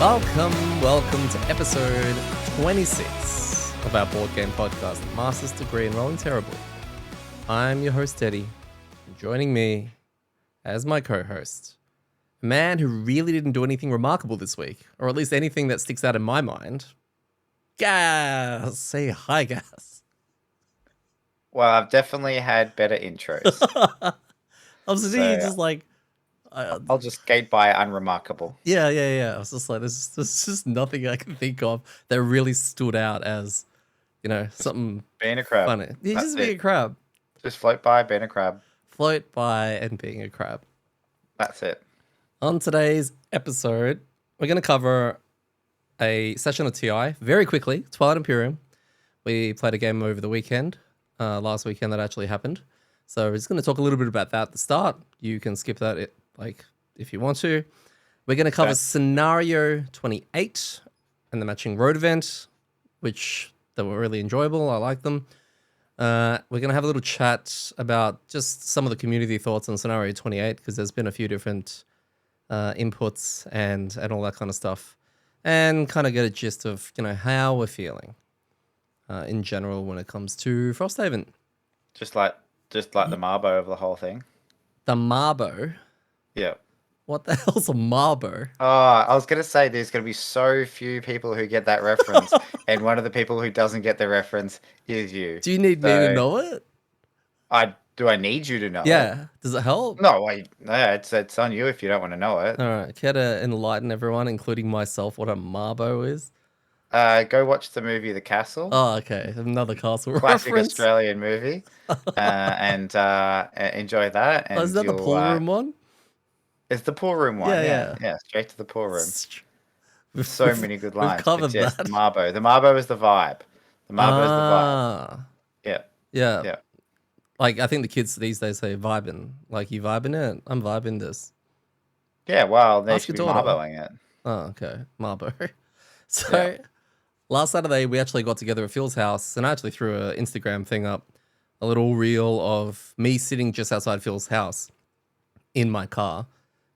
Welcome to episode 26 of our board game podcast, Master's Degree in Rolling Terribly. I'm your host, Detty, and joining me as my co-host, a man who really didn't do anything remarkable this week, or at least anything that sticks out in my mind, Gaz. Say hi, Gaz. Well, I've definitely had better intros. I was just like... I'll just skate by unremarkable. Yeah. I was just like, there's just nothing I can think of that really stood out as, something being a crab. funny. Yeah, just being a crab. Just float by, being a crab. Float by and being a crab. That's it. On today's episode, we're going to cover a session of TI very quickly, Twilight Imperium. We played a game over the weekend, last weekend that actually happened. So we're just going to talk a little bit about that at the start. You can skip that if you want to. We're going to cover Scenario 28 and the matching road event, which they were really enjoyable. I like them. We're going to have a little chat about just some of the community thoughts on Scenario 28, because there's been a few different inputs and all that kind of stuff, and kind of get a gist of how we're feeling in general when it comes to Frosthaven. Just like the Marbo of the whole thing. The Marbo? Yeah. What the hell's a Marbo? Oh, I was going to say there's going to be so few people who get that reference, and one of the people who doesn't get the reference is you. Do you need me to know it? Do I need you to know it? Yeah. Does it help? No, it's on you if you don't want to know it. All right. Care to enlighten everyone, including myself, what a Marbo is? Go watch the movie The Castle. Oh, okay. Another castle Classic reference. Australian movie. And enjoy that. And is that the pool room one? It's the pool room one. Yeah. Straight to the pool room. So many good lines. We've covered that. The Marbo. The Marbo is the vibe. The Marbo is the vibe. Yeah. Like, I think the kids these days say vibing. Like, you vibing it? I'm vibing this. Yeah, well, they should be Marboing it. Oh, okay. Marbo. So, last Saturday, we actually got together at Phil's house, and I actually threw an Instagram thing up, a little reel of me sitting just outside Phil's house in my car,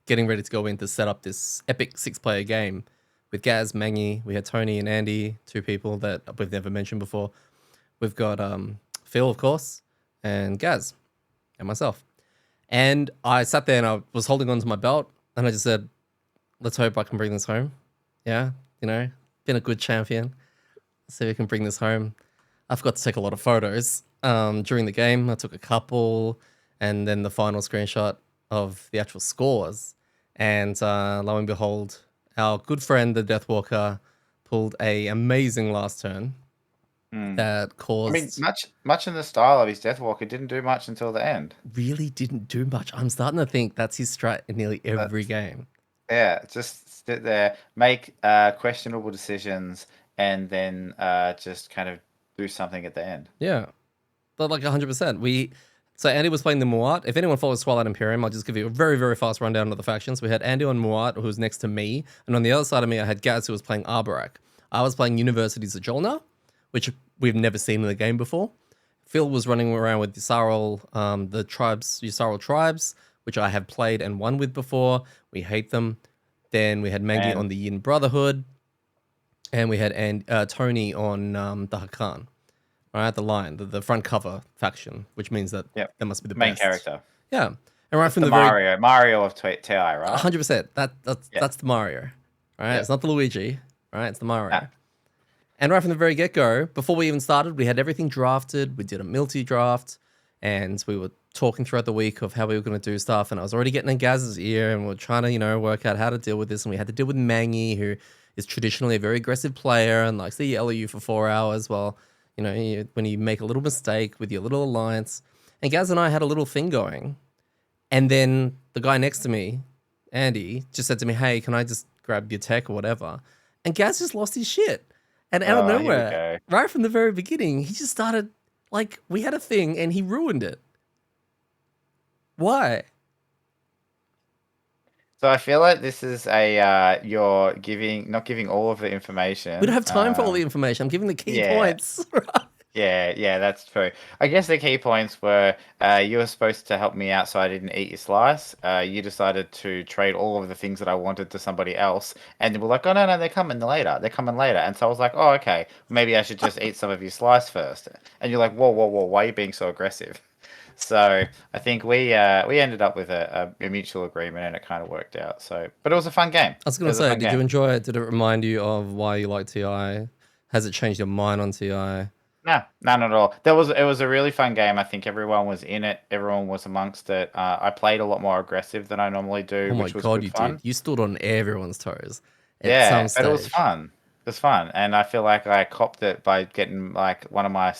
getting ready to go in to set up this epic 6-player game with Gaz, Mangy. We had Tony and Andy, two people that we've never mentioned before. We've got Phil, of course, and Gaz, and myself. And I sat there and I was holding onto my belt, and I just said, let's hope I can bring this home. Yeah, been a good champion. So we can bring this home. I forgot to take a lot of photos during the game. I took a couple, and then the final screenshot of the actual scores. And lo and behold, our good friend, the Deathwalker, pulled an amazing last turn that caused... I mean, much in the style of his Deathwalker, didn't do much until the end. Really didn't do much. I'm starting to think that's his strat in nearly every game. Yeah, just sit there, make questionable decisions, and then just kind of do something at the end. Yeah, but like 100%. So Andy was playing the Muat. If anyone follows Twilight Imperium, I'll just give you a very, very fast rundown of the factions. We had Andy on Muat, who was next to me, and on the other side of me, I had Gaz, who was playing Arborak. I was playing Universities of Jolna, which we've never seen in the game before. Phil was running around with Yssaril, Yssaril tribes, which I have played and won with before. We hate them. Then we had Mangy on the Yin Brotherhood, and we had Tony on the Hakan. All right, the line, the front cover faction, which means that that must be the main best. character. Yeah, and right from the Mario of TI, right? 100%. That's the Mario. Right, it's not the Luigi. Right, it's the Mario. And right from the very get-go, before we even started, we had everything drafted. We did a multi-draft, and we were talking throughout the week of how we were going to do stuff. And I was already getting in Gaz's ear, and we are trying to, work out how to deal with this. And we had to deal with Mangy, who is traditionally a very aggressive player and likes to yell at you for 4 hours. Well, when you make a little mistake with your little alliance. And Gaz and I had a little thing going. And then the guy next to me, Andy, just said to me, hey, can I just grab your tech or whatever? And Gaz just lost his shit. And out of nowhere, right from the very beginning, he just started, we had a thing and he ruined it. Why? So I feel like this is you're not giving all of the information. We don't have time for all the information. I'm giving the key points. Right? Yeah, that's true. I guess the key points were you were supposed to help me out so I didn't eat your slice. You decided to trade all of the things that I wanted to somebody else, and they were like, "Oh no, they're coming later. They're coming later." And so I was like, "Oh, okay. Maybe I should just eat some of your slice first." And you're like, "Whoa! Why are you being so aggressive?" So I think we ended up with a mutual agreement, and it kind of worked out. So, but it was a fun game. I was It gonna was a say, fun did you game. enjoy it? Did it remind you of why you like TI? Has it changed your mind on TI? No, none at all. It was a really fun game. I think everyone was in it. Everyone was amongst it. I played a lot more aggressive than I normally Oh do, my which was god, good you did. fun. You stood on everyone's toes at some Yeah, but it was stage. fun. It was fun, and I feel like I copped it by getting like one of my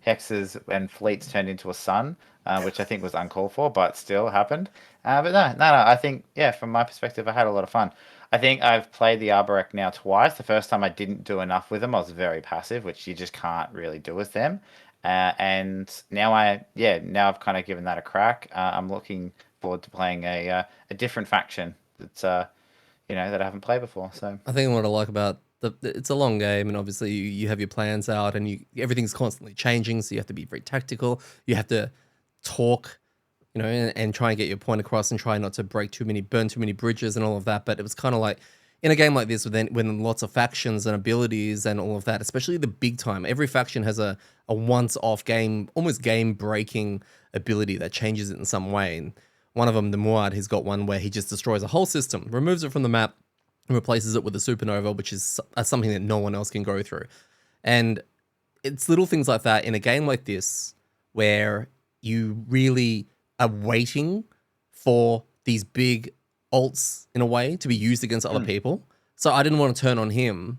hexes and fleets turned into a sun, which I think was uncalled for, but still happened. But no. I think yeah, from my perspective, I had a lot of fun. I think I've played the Arborec now twice. The first time I didn't do enough with them. I was very passive, which you just can't really do with them. And now now I've kind of given that a crack. I'm looking forward to playing a different faction that's that I haven't played before. So I think what I like about it's a long game, and obviously you have your plans out, and everything's constantly changing, so you have to be very tactical. You have to talk, and try and get your point across, and try not to burn too many bridges, and all of that. But it was kind of like in a game like this, when lots of factions and abilities and all of that, especially the big time. Every faction has a once off game, almost game breaking ability that changes it in some way. And one of them, the Muad, he's got one where he just destroys a whole system, removes it from the map, and replaces it with a supernova, which is something that no one else can go through. And it's little things like that in a game like this where you really are waiting for these big ults in a way to be used against other mm. people. So I didn't want to turn on him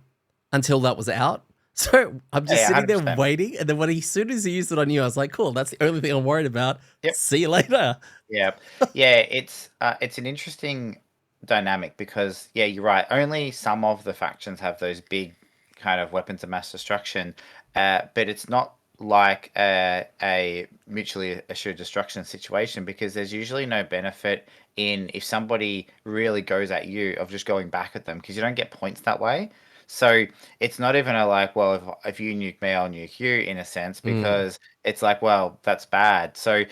until that was out. So I'm just Yeah, sitting there 100%. waiting, and then as soon as he used it on you, I was like, "Cool, that's the only thing I'm worried about. Yep. See you later." Yeah. Yeah, it's an interesting dynamic because yeah, you're right. Only some of the factions have those big kind of weapons of mass destruction, but it's not like a mutually assured destruction situation because there's usually no benefit in if somebody really goes at you of just going back at them because you don't get points that way. So it's not even a like, well, if you nuke me, I'll nuke you in a sense Mm, because it's like, well, that's bad. So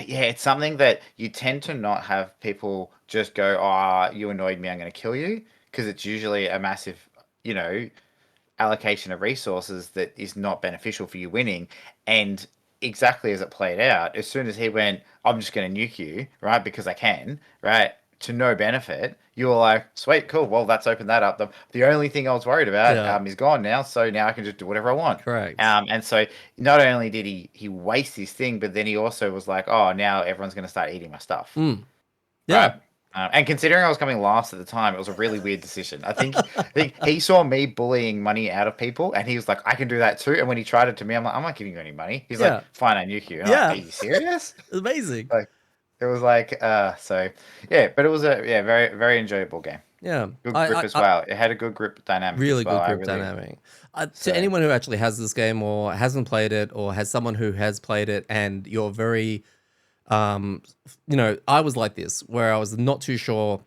yeah, it's something that you tend to not have people just go, "Oh, you annoyed me, I'm going to kill you," because it's usually a massive, you know, allocation of resources that is not beneficial for you winning. And exactly as it played out, as soon as he went, I'm just going to nuke you, right? Because I can, right? To no benefit, you were like, sweet, cool. Well, that's opened that up. The only thing I was worried about yeah, is gone now. So now I can just do whatever I want. correct. And so not only did he waste his thing, but then he also was like, oh, now everyone's going to start eating my stuff. Mm, Right. yeah. And considering I was coming last at the time, it was a really weird decision. I think he saw me bullying money out of people, and he was like, "I can do that too." And when he tried it to me, I'm like, "I'm not giving you any money." He's like, Yeah. "Fine, I nuke you." And I'm like, "Are Yeah. you serious?" Amazing. Like, it was like, so yeah, but it was a very very enjoyable game. Yeah. Good I, grip I, as I well. It had a good grip dynamic as really well. good I group really dynamic. To so anyone who actually has this game or hasn't played it or has someone who has played it and you're very I was like this where I was not too sure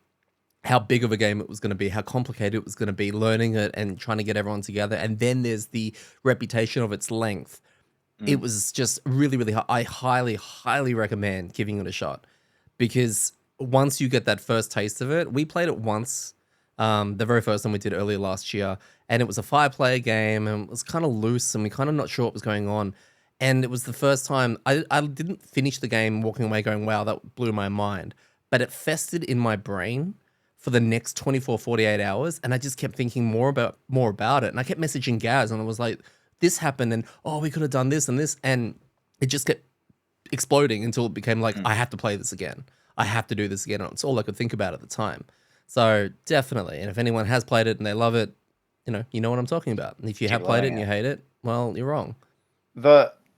how big of a game it was going to be, how complicated it was going to be, learning it and trying to get everyone together. And then there's the reputation of its length. It mm, was just really, really hard. I highly, highly recommend giving it a shot because once you get that first taste of it, we played it once, the very first time we did earlier last year, and it was a 5-player game and it was kind of loose and we kind of not sure what was going on. And it was the first time I didn't finish the game walking away going, wow, that blew my mind. But it festered in my brain for the next 24, 48 hours. And I just kept thinking more about it. And I kept messaging Gaz and I was like, this happened and oh, we could have done this and this. And it just kept exploding until it became like, mm, I have to play this again. I have to do this again. And it's all I could think about at the time. So definitely. And if anyone has played it and they love it, you know what I'm talking about. And if you keep have played it learning and you it. hate it, well, you're wrong.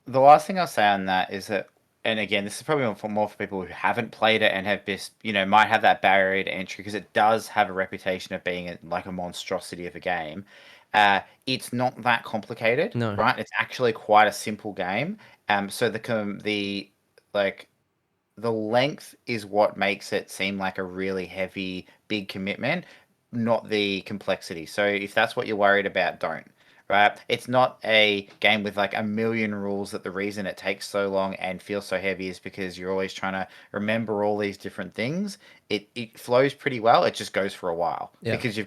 The last thing I'll say on that is that, and again, this is probably more for people who haven't played it and have this, might have that barrier to entry because it does have a reputation of being like a monstrosity of a game. It's not that complicated, No. right? It's actually quite a simple game. So the like the length is what makes it seem like a really heavy, big commitment, not the complexity. So if that's what you're worried about, don't. right? It's not a game with like a million rules that the reason it takes so long and feels so heavy is because you're always trying to remember all these different things. It flows pretty well. It just goes for a while Yeah. because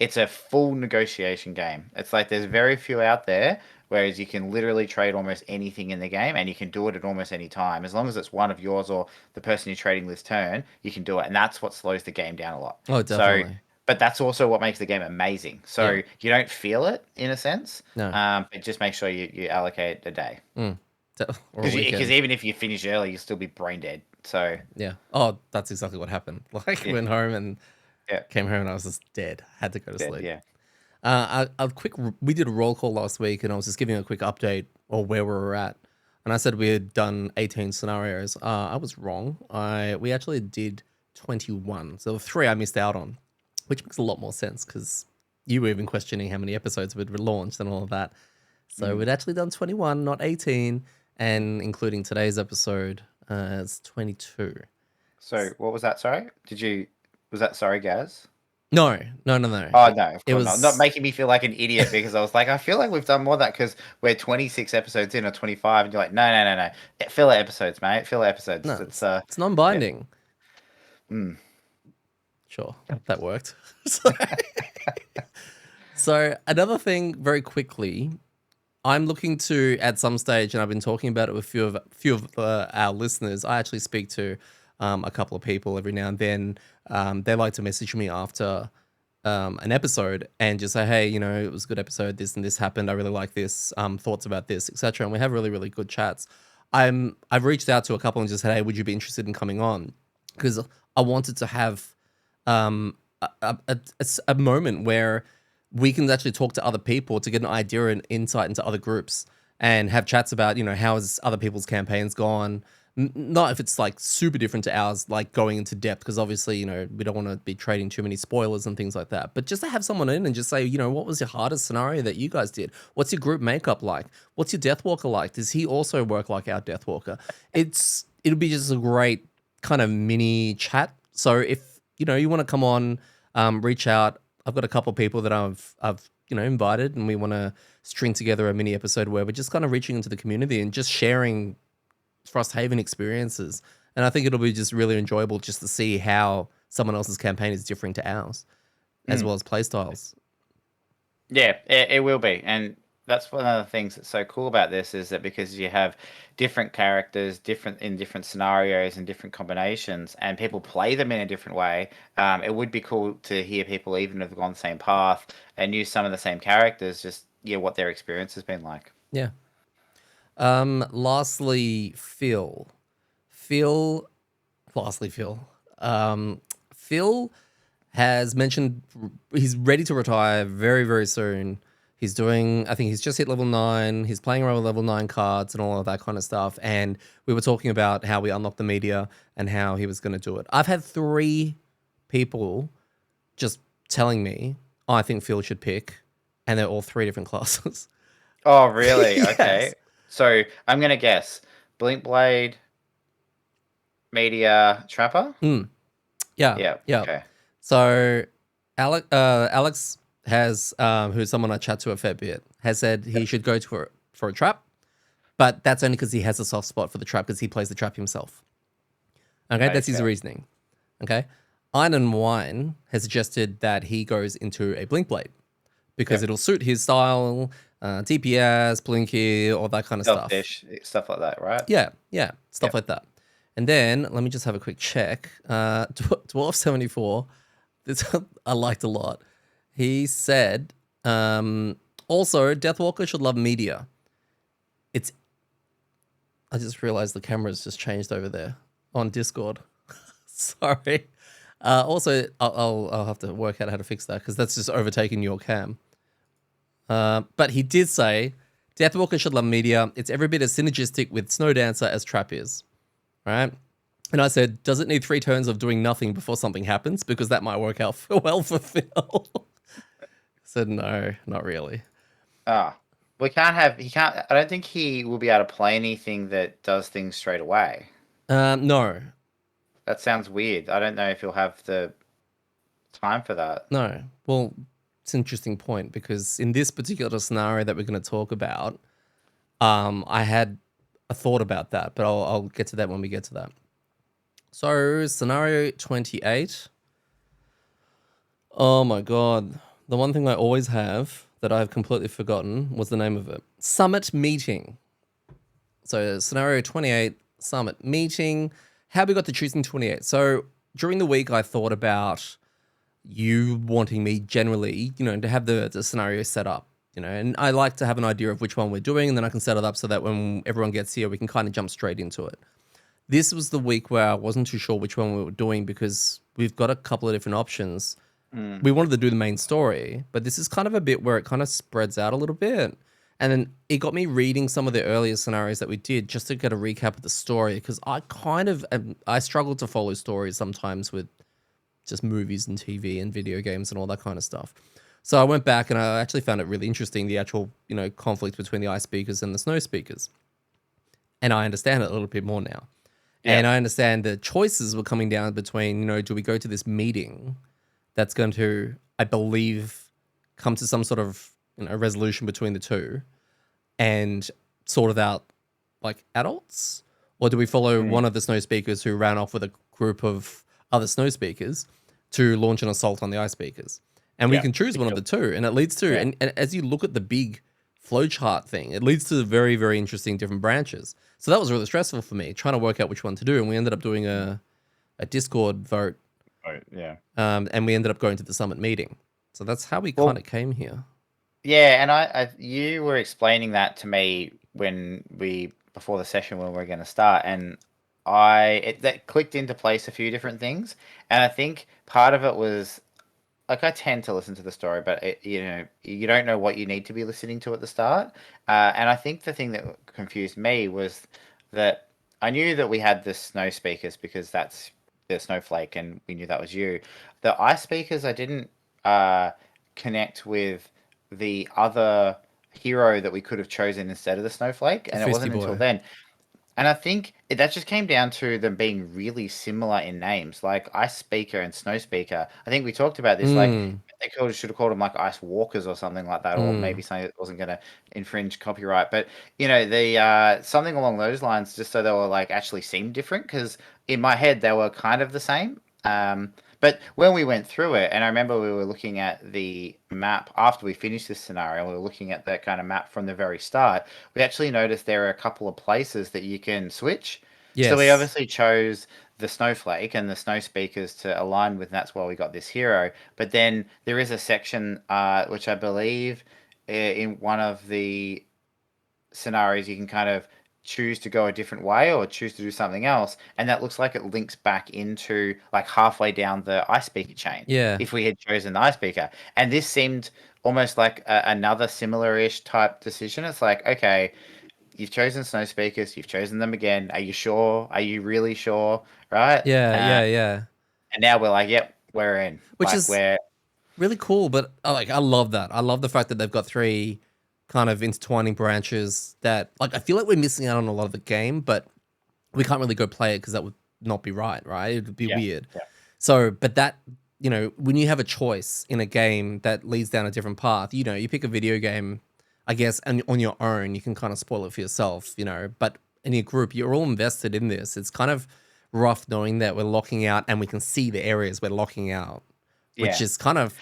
it's a full negotiation game. It's like there's very few out there, whereas you can literally trade almost anything in the game and you can do it at almost any time. As long as it's one of yours or the person you're trading this turn, you can do it. And that's what slows the game down a lot. Oh, So definitely. but that's also what makes the game amazing. So Yeah. you don't feel it in a sense. No. But just make sure you allocate a day. Or a Because weekend. even if you finish early, you'll still be brain dead. So Yeah. Oh, that's exactly what happened. Like yeah, went home and yeah, came home and I was just dead. Had to go to dead. sleep. Yeah. We did a roll call last week and I was just giving a quick update or where we were at. And I said we had done 18 scenarios. I was wrong. We actually did 21. So the 3 I missed out on, which makes a lot more sense because you were even questioning how many episodes we'd launched and all of that. So we'd actually done 21, not 18. And including today's episode, it's 22. So what was that? Sorry, was that sorry, Gaz? No. Oh no, of It course not. Not was, making me feel like an idiot because I was like, I feel like we've done more than that because we're 26 episodes in or 25, and you're like, no. Filler episodes, mate. Filler episodes. no, It's it's yeah. non-binding. Mm. Sure, that worked. So another thing, very quickly, I'm looking to at some stage, and I've been talking about it with few of our listeners. I actually speak to a couple of people every now and then. They like to message me after an episode and just say, "Hey, it was a good episode. This and this happened. I really like this. Thoughts about this, etc." And we have really, really good chats. I've reached out to a couple and just said, "Hey, would you be interested in coming on?" Because I wanted to have um, a moment where we can actually talk to other people to get an idea and insight into other groups and have chats about, how has other people's campaigns gone. Not if it's like super different to ours, like going into depth, because obviously, we don't want to be trading too many spoilers and things like that. But just to have someone in and just say, what was your hardest scenario that you guys did? What's your group makeup like? What's your Deathwalker like? Does he also work like our Deathwalker? It'll be just a great kind of mini chat. So if you want to come on, reach out. I've got a couple of people that I've invited, and we want to string together a mini episode where we're just kind of reaching into the community and just sharing Frosthaven experiences. And I think it'll be just really enjoyable just to see how someone else's campaign is differing to ours, as well as playstyles. Yeah, it will be. And that's one of the things that's so cool about this is that because you have different characters, different scenarios and different combinations, and people play them in a different way, it would be cool to hear people even if they've gone the same path and use some of the same characters, just what their experience has been like. Yeah. Lastly, Phil. Lastly, Phil. Phil has mentioned he's ready to retire very, very soon. He's I think he's just hit level 9. He's playing around with level 9 cards and all of that kind of stuff. And we were talking about how we unlocked the media and how he was going to do it. I've had 3 people just telling me, I think Phil should pick. And they're all 3 different classes. Oh, really? Yes. Okay. So I'm going to guess Blinkblade, Media, Trapper? Yeah. Okay. So Alex has, who's someone I chat to a fair bit, has said he should go for a trap, but that's only because he has a soft spot for the trap because he plays the trap himself. Okay, that's his reasoning. Okay, Iron Wine has suggested that he goes into a Blinkblade because it'll suit his style, DPS, Blinky, all that kind of stuff. Selfish, stuff like that, right? Yeah, stuff like that. And then let me just have a quick check. Dwarf 74, this I liked a lot. He said, also, Deathwalker should love media. I just realized the camera's just changed over there on Discord. Sorry. Also, I'll have to work out how to fix that because that's just overtaking your cam. But he did say, Deathwalker should love media. It's every bit as synergistic with Snowdancer as Trap is. Right? And I said, does it need 3 turns of doing nothing before something happens? Because that might work out well for Phil. I said, no, not really. He can't, I don't think he will be able to play anything that does things straight away. No. That sounds weird. I don't know if he'll have the time for that. No. Well, it's an interesting point because in this particular scenario that we're going to talk about, I had a thought about that, but I'll get to that when we get to that. So scenario 28. Oh my god. The one thing I always have that I've completely forgotten was the name of it. Summit meeting. So scenario 28, summit meeting. How we got to choosing 28. So during the week, I thought about you wanting me generally, to have the scenario set up, and I like to have an idea of which one we're doing, and then I can set it up so that when everyone gets here, we can kind of jump straight into it. This was the week where I wasn't too sure which one we were doing because we've got a couple of different options. We wanted to do the main story, but this is kind of a bit where it kind of spreads out a little bit. And then it got me reading some of the earlier scenarios that we did just to get a recap of the story because I struggle to follow stories sometimes with just movies and TV and video games and all that kind of stuff. So I went back and I actually found it really interesting, the actual, conflict between the ice speakers and the snow speakers. And I understand it a little bit more now. Yeah. And I understand the choices were coming down between, do we go to this meeting that's going to, I believe, come to some sort of, resolution between the two and sort it out like adults? Or do we follow one of the snow speakers who ran off with a group of other snow speakers to launch an assault on the ice speakers? And we can choose one of the two. And it leads to, and as you look at the big flowchart thing, it leads to very, very interesting different branches. So that was really stressful for me, trying to work out which one to do. And we ended up doing a Discord vote. And we ended up going to the summit meeting. So that's how we kind of came here. Yeah, and you were explaining that to me before the session when we were going to start, and that clicked into place a few different things, and I think part of it was like I tend to listen to the story, but you don't know what you need to be listening to at the start, and I think the thing that confused me was that I knew that we had the snow speakers because that's the snowflake, and we knew that was you. The ice speakers, I didn't connect with the other hero that we could have chosen instead of the snowflake, and it wasn't until then. And I think that just came down to them being really similar in names, like Ice Speaker and Snow Speaker. I think we talked about this, like they should have called them like Ice Walkers or something like that, or maybe something that wasn't going to infringe copyright. But the something along those lines, just so they were like actually seemed different, because in my head they were kind of the same. But when we went through it, and I remember we were looking at the map after we finished this scenario, we were looking at that kind of map from the very start, we actually noticed there are a couple of places that you can switch. Yes. So we obviously chose the snowflake and the snow speakers to align with, and that's why we got this hero. But then there is a section, which I believe in one of the scenarios, you can kind of choose to go a different way or choose to do something else, and that looks like it links back into like halfway down the ice speaker chain. Yeah, if we had chosen the ice speaker, and this seemed almost like another similar-ish type decision. It's like, okay, you've chosen snow speakers, you've chosen them again, are you sure, are you really sure, right? Yeah. And now we're like, yep, we're in, which is really cool. But I love that. I love the fact that they've got three kind of intertwining branches that, like, I feel like we're missing out on a lot of the game, but we can't really go play it because that would not be right? It would be weird. Yeah. So, but that, when you have a choice in a game that leads down a different path, you pick a video game, I guess, and on your own, you can kind of spoil it for yourself, but in your group, you're all invested in this. It's kind of rough knowing that we're locking out and we can see the areas we're locking out, which is kind of,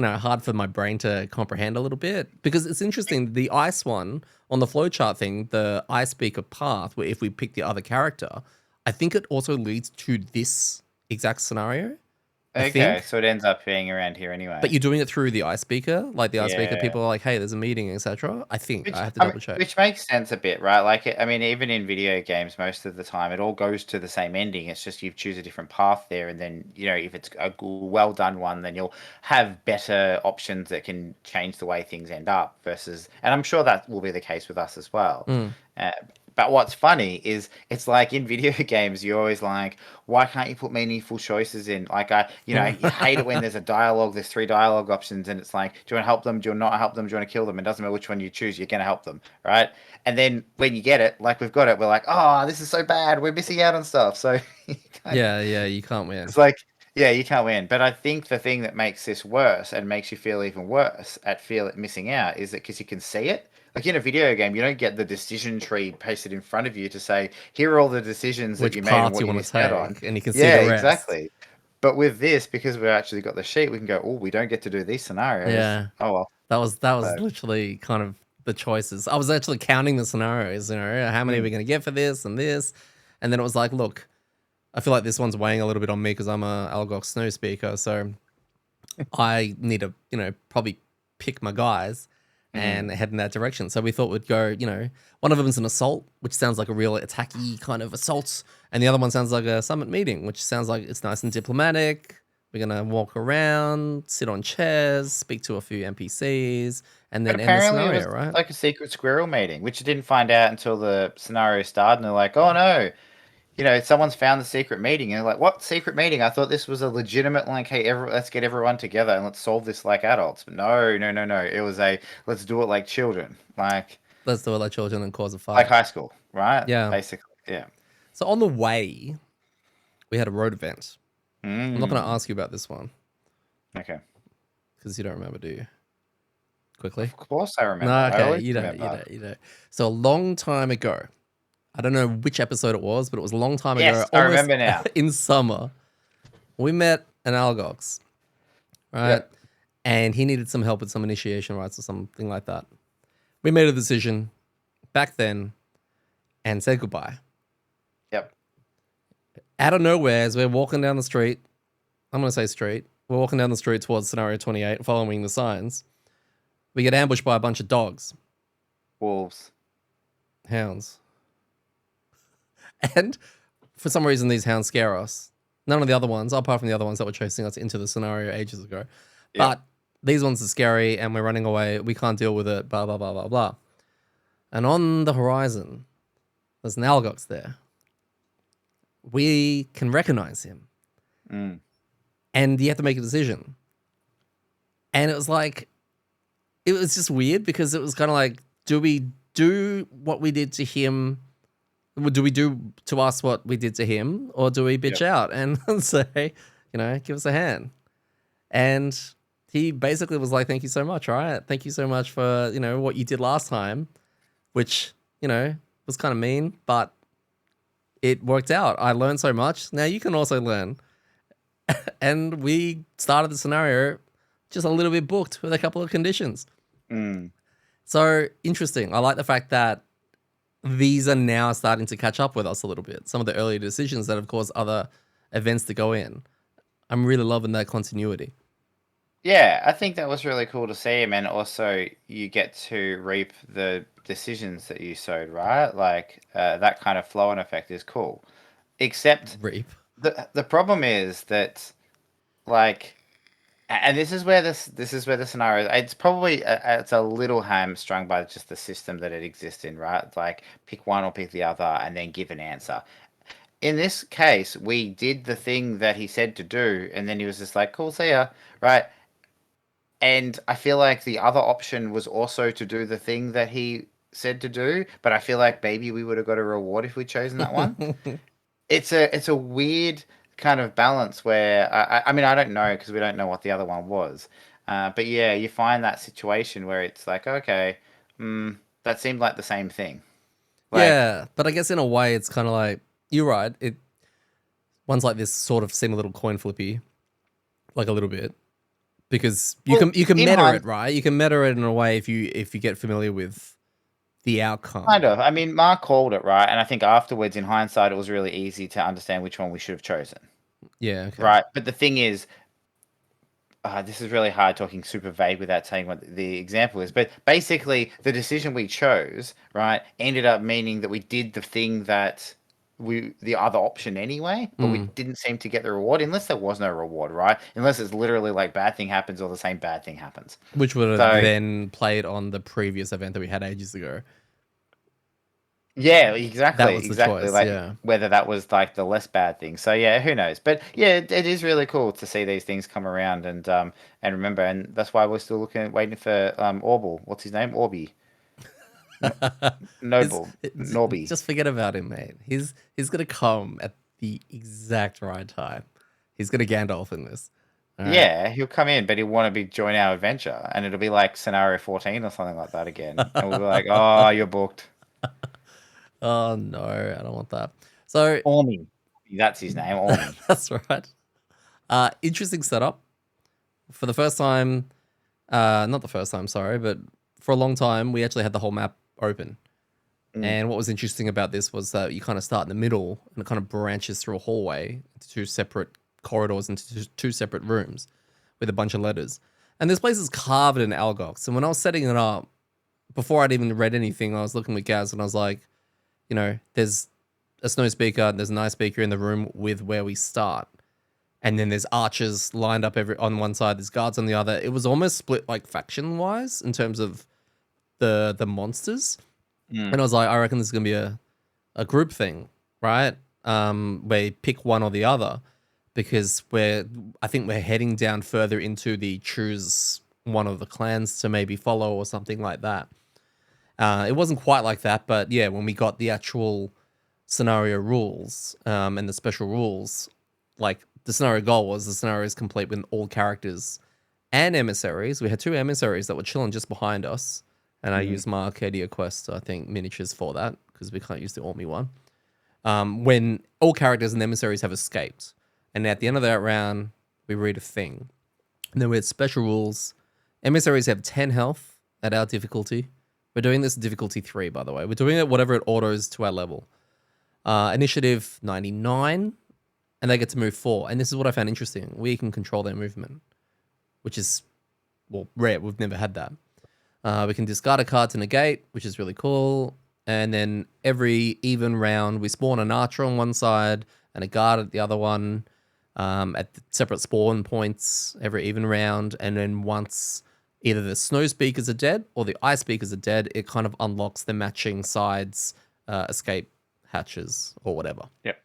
hard for my brain to comprehend a little bit, because it's interesting. The ice one on the flowchart thing, the ice speaker path, where if we pick the other character, I think it also leads to this exact scenario. Okay, so it ends up being around here anyway. But you're doing it through the ice speaker, like the ice speaker people are like, hey, there's a meeting, etc. I think I have to double check. Which makes sense a bit, right? Like, I mean, even in video games, most of the time, it all goes to the same ending. It's just you choose a different path there, and then if it's a well done one, then you'll have better options that can change the way things end up. Versus, and I'm sure that will be the case with us as well. But what's funny is it's like in video games, you're always like, why can't you put meaningful choices in? Like, you hate it when there's there's 3 dialogue options, and it's like, do you want to help them? Do you not help them? Do you want to kill them? It doesn't matter which one you choose, you're going to help them, right? And then when you get it, like we've got it, we're like, oh, this is so bad. We're missing out on stuff. So you can't win. It's like, Yeah, you can't win. But I think the thing that makes this worse and makes you feel even worse at feel missing out is that because you can see it. Like in a video game, you don't get the decision tree pasted in front of you to say, here are all the decisions that Which you made and paths what you you want to missed out on. take, and you can see Yeah, the rest. exactly. But with this, because we've actually got the sheet, we can go, oh, we don't get to do these scenarios. Yeah, Oh, well. that was So, literally kind of the choices. I was actually counting the scenarios. How many are we mm, going to get for this and this, and then it was like, look, I feel like this one's weighing a little bit on me because I'm a algox snow speaker, so I need to, probably pick my guys and mm. head in that direction. So we thought we'd go, one of them is an assault, which sounds like a real attacky kind of assault. And the other one sounds like a summit meeting, which sounds like it's nice and diplomatic. We're going to walk around, sit on chairs, speak to a few NPCs, and But then end the apparently it was scenario, right? like a secret squirrel meeting, which you didn't find out until the scenario started. And they're like, oh no, someone's found the secret meeting. And they're like, what secret meeting? I thought this was a legitimate, like, hey, let's get everyone together and let's solve this like adults. But no, no, no, no. It was let's do it like children, Let's do it like children and cause a like fight. high school, right? Yeah. Basically, yeah. So on the way, we had a road event. I'm not going to Mm, ask you about this one okay. because you don't remember, do you? Quickly. Of course I remember. No, I okay, always you don't, you remember. don't, you don't. So a long time ago, I don't know which episode it was, but it was a long time ago, Yes, I almost remember now. in summer. We met an algox, right? Yep. And he needed some help with some initiation rites or something like that. We made a decision back then and said goodbye. Yep. Out of nowhere, as we're walking down the street, I'm going to say street, we're walking down the street towards scenario 28, following the signs. We get ambushed by a bunch of dogs, Wolves. hounds. And for some reason, these hounds scare us. None of the other ones, apart from the other ones that were chasing us into the scenario ages ago. Yep. But these ones are scary and we're running away. We can't deal with it, blah, blah, blah, blah, blah. And on the horizon, there's an algox there. We can recognize him. Mm. And you have to make a decision. And it was like, it was just weird because it was kind of like, do we do what we did to him? Do we do to us what we did to him? Or do we bitch out and say, give us a hand? And he basically was like, thank you so much, right? Thank you so much for, what you did last time, which, was kind of mean, but it worked out. I learned so much. Now you can also learn. And we started the scenario just a little bit booked with a couple of conditions. Mm. So interesting. I like the fact that these are now starting to catch up with us a little bit. Some of the earlier decisions that have caused other events to go in. I'm really loving that continuity. Yeah, I think that was really cool to see him, and also you get to reap the decisions that you sowed, right? Like that kind of flow and effect is cool. Except Reap. the problem is that, like, and this is where the scenario, it's probably it's a little hamstrung by just the system that it exists in, right? Like pick one or pick the other and then give an answer. In this case, we did the thing that he said to do, and then he was just like, cool, see ya, right? And I feel like the other option was also to do the thing that he said to do, but I feel like maybe we would have got a reward if we'd chosen that one. It's a weird kind of balance where I mean I don't know because we don't know what the other one was, but yeah, you find that situation where it's like, okay, that seemed like the same thing. Like, Yeah, but I guess in a way it's kind of like, you're right. One's like this sort of seem a little coin flippy, like a little bit, because you well, can in meta it, right? You can meta it in a way if you get familiar with the outcome. kind of. I mean, Mark called it, right, and I think afterwards, in hindsight, it was really easy to understand which one we should have chosen. Yeah, okay. Right, but the thing is, this is really hard talking super vague without saying what the example is. But basically, the decision we chose, right, ended up meaning that we did the thing that the other option anyway, but we didn't seem to get the reward unless there was no reward, right? Unless it's literally like bad thing happens or the same bad thing happens. Which would have So then played on the previous event that we had ages ago. yeah, That exactly, was the exactly. choice, Like yeah. whether that was like the less bad thing. So yeah, who knows? But yeah, it is really cool to see these things come around and remember, and that's why we're still waiting for Orble. What's his name? Orby. Noble. Norby. Just forget about him, mate. He's gonna come at the exact right time. He's gonna Gandalf in this. All right. Yeah, he'll come in, but he'll want to be join our adventure, and it'll be like scenario 14 or something like that again, and we'll be like, "Oh, you're booked." Oh no, I don't want that. So Ormy, that's his name, Ormy. that's right. Interesting setup. For the first time, not the first time, sorry, but for a long time, we actually had the whole map open. And what was interesting about this was that you kind of start in the middle and it kind of branches through a hallway into two separate corridors into two separate rooms with a bunch of letters. And this place is carved in algox. And when I was setting it up, before I'd even read anything, I was looking with Gaz and I was like, you know, there's a snow speaker and there's an ice speaker in the room with where we start. And then there's archers lined up on one side, there's guards on the other. It was almost split like faction wise in terms of the monsters. And I was like, I reckon this is gonna be a group thing, right? Where you pick one or the other, because I think we're heading down further into the choose one of the clans to maybe follow or something like that. It wasn't quite like that, but yeah, when we got the actual scenario rules and the special rules, like the scenario goal was the scenario is complete with all characters and emissaries. We had 2 emissaries that were chilling just behind us. And I used my Arcadia quest, I think, miniatures for that, because we can't use the Ormy one. When all characters and emissaries have escaped. And at the end of that round, we read a thing. And then we had special rules. Emissaries have 10 health at our difficulty. We're doing this difficulty 3, by the way. We're doing it whatever it autos to our level. Initiative 99, and they get to move 4. And this is what I found interesting. We can control their movement, which is, well, rare. We've never had that. We can discard a card to negate, which is really cool. And then every even round, we spawn an archer on one side and a guard at the other one at the separate spawn points every even round. And then once either the snow speakers are dead or the ice speakers are dead, it kind of unlocks the matching sides escape hatches or whatever. Yep.